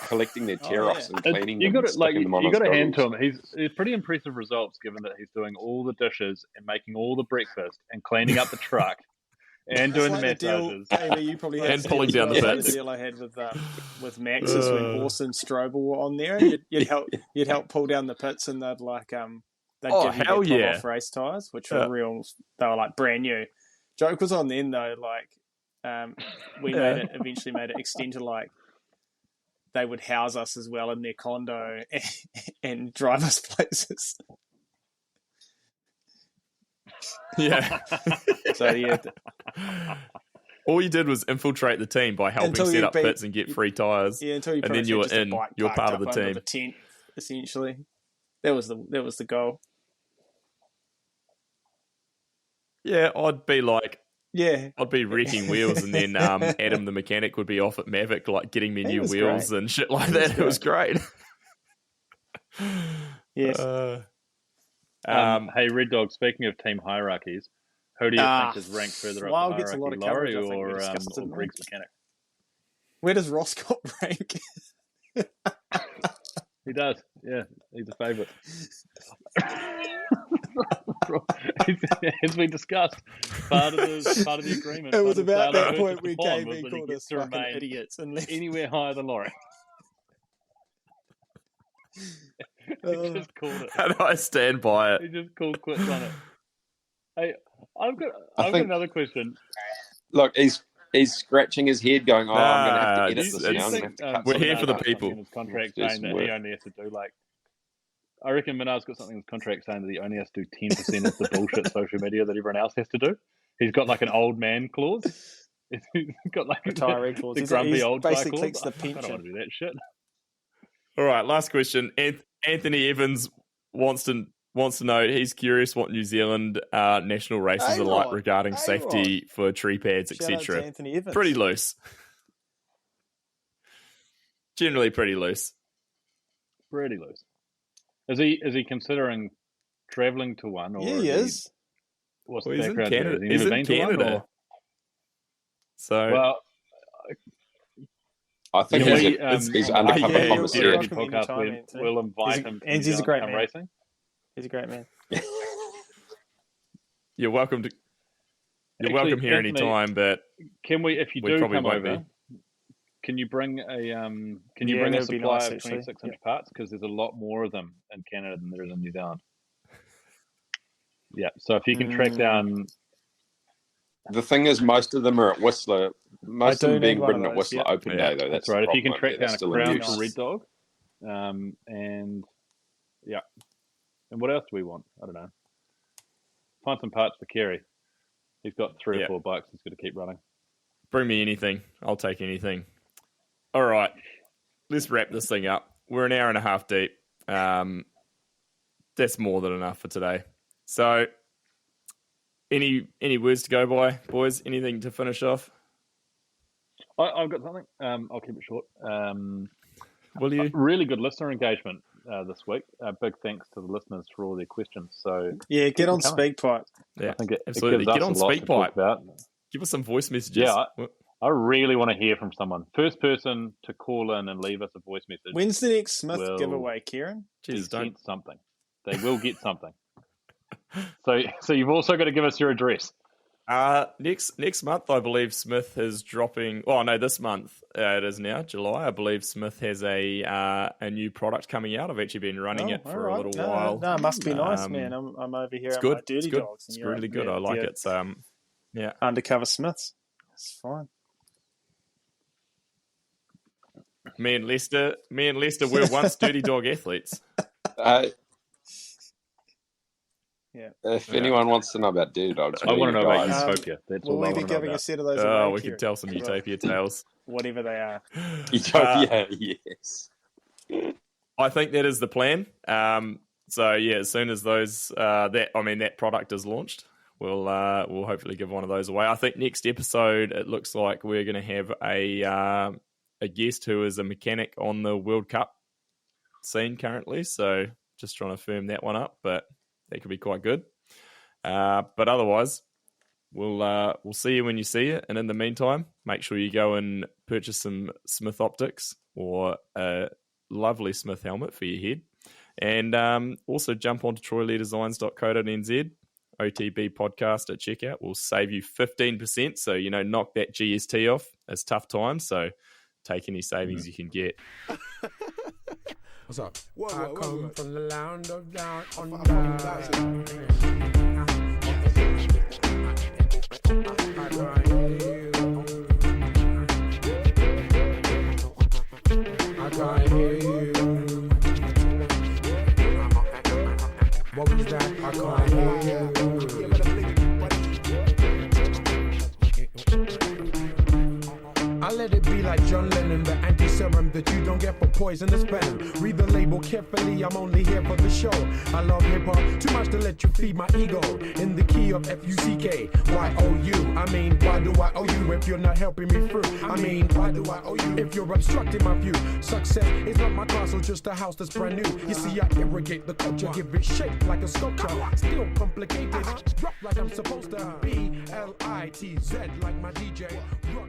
collecting their tear-offs and cleaning them. You got to hand to him. He's pretty impressive results given that he's doing all the dishes and making all the breakfast and cleaning up the truck and doing the massages. You probably had and pulling down the pits. The deal I had with Maxis when Horse and Strobel were on there. You'd help pull down the pits, and they'd give you their off race tyres, which were real. They were like brand new. Joke was on then though, we eventually made it extend to they would house us as well in their condo and drive us places. Yeah. So yeah. All you did was infiltrate the team by helping set up pits and get free tyres. Yeah, until you and then you were in. You're part of the team. The tent, essentially. That was the goal. Yeah, I'd be I'd be wrecking wheels, and then Adam the mechanic would be off at Mavic, getting me new wheels and shit like that. It was great. Yes. Hey, Red Dog, speaking of team hierarchies, who do you think is ranked further up the gets a lot hierarchy, of coverage, Laurie or Greg's mechanic? Where does Roscott rank? He does, yeah. He's a favourite. As we discussed, part of the agreement. It was about that point where KB called us fucking idiots and left. Anywhere higher than Laurie. He just called it. And I stand by it. He just called quits on it. Hey, I've got another question. Look, he's scratching his head, going, "Oh, I'm going to have to edit this now. I'm think, going to have to cut we're some here out for the of it." people. In his contract saying that he only has to do I reckon Minar's got something in his contract saying that he only has to do 10% of the bullshit social media that everyone else has to do. He's got an old man clause. He's got retiree clause. The grumpy old guy basically clause. takes the pension. I don't want to do that shit. All right, last question. Anthony Evans wants to know. He's curious what New Zealand national races are like regarding safety for tree pads, etc. Pretty loose. Generally, pretty loose. Pretty loose. Is he considering travelling to one? Or he is. What's the he's in background? Canada. He's in Canada. Well, I think he's undercover commissary. Podcast. We'll invite him. And he's a great man. Racing. He's a great man. You're welcome here anytime. But can we, if you do come over, can you bring a supply of 26-inch parts? Because there's a lot more of them in Canada than there is in New Zealand. Yeah, so if you can track down. The thing is, most of them are at Whistler. Most of them being ridden at Whistler Open Day, though. That's right. If you can problem. track down a crown for Red Dog, and what else do we want? I don't know. Find some parts for Kerry. He's got 3 or 4 bikes. He's got to keep running. Bring me anything. I'll take anything. All right, let's wrap this thing up. We're an hour and a half deep. That's more than enough for today. So, any words to go by, boys? Anything to finish off? I've got something. I'll keep it short. Will you? Really good listener engagement this week. Big thanks to the listeners for all their questions. So get on SpeakPipe. Yeah, I think absolutely. Get on SpeakPipe. Give Give us some voice messages. Yeah, I really want to hear from someone. First person to call in and leave us a voice message. When's the next Smith giveaway, Kieran? Jesus, don't something. They will get something. So you've also got to give us your address. Next month, I believe Smith is dropping. Oh no, this month it is now July. I believe Smith has a new product coming out. I've actually been running it for a little while. No, it must be nice, man. I'm over here. It's at good. My Dirty it's good. Dogs. It's really good. I like it. Yeah, undercover Smiths. It's fine. Me and Lester were once Dirty Dog athletes. If anyone wants to know about Dirty Dogs, I want to know about Utopia. That's all I want to know giving about. a set of those away, we could tell some Utopia tales. Whatever they are. Utopia, yes. I think that is the plan. So yeah, as soon as that product is launched, we'll hopefully give one of those away. I think next episode it looks like we're going to have a guest who is a mechanic on the World Cup scene currently. So just trying to firm that one up, but that could be quite good. But otherwise, we'll see you when you see it. And in the meantime, make sure you go and purchase some Smith optics or a lovely Smith helmet for your head. And also jump onto troyleedesigns.co.nz, OTB podcast at checkout. Will save you 15%. So, knock that GST off. It's tough times. So take any savings you can get. What's up? I come from the land of down under. I can't hear you. What was that? I can't hear you. I let it be like John Lennon, the anti-serum that you don't get for poisonous venom. Read the label carefully, I'm only here for the show. I love hip-hop too much to let you feed my ego. In the key of F-U-C-K, Y-O-U. I mean, why do I owe you if you're not helping me through? I mean, why do I owe you if you're obstructing my view? Success is not my castle, just a house that's brand new. You see, I irrigate the culture, give it shape like a sculpture. Still complicated, rock like I'm supposed to be. L-I-T-Z like my DJ. Rock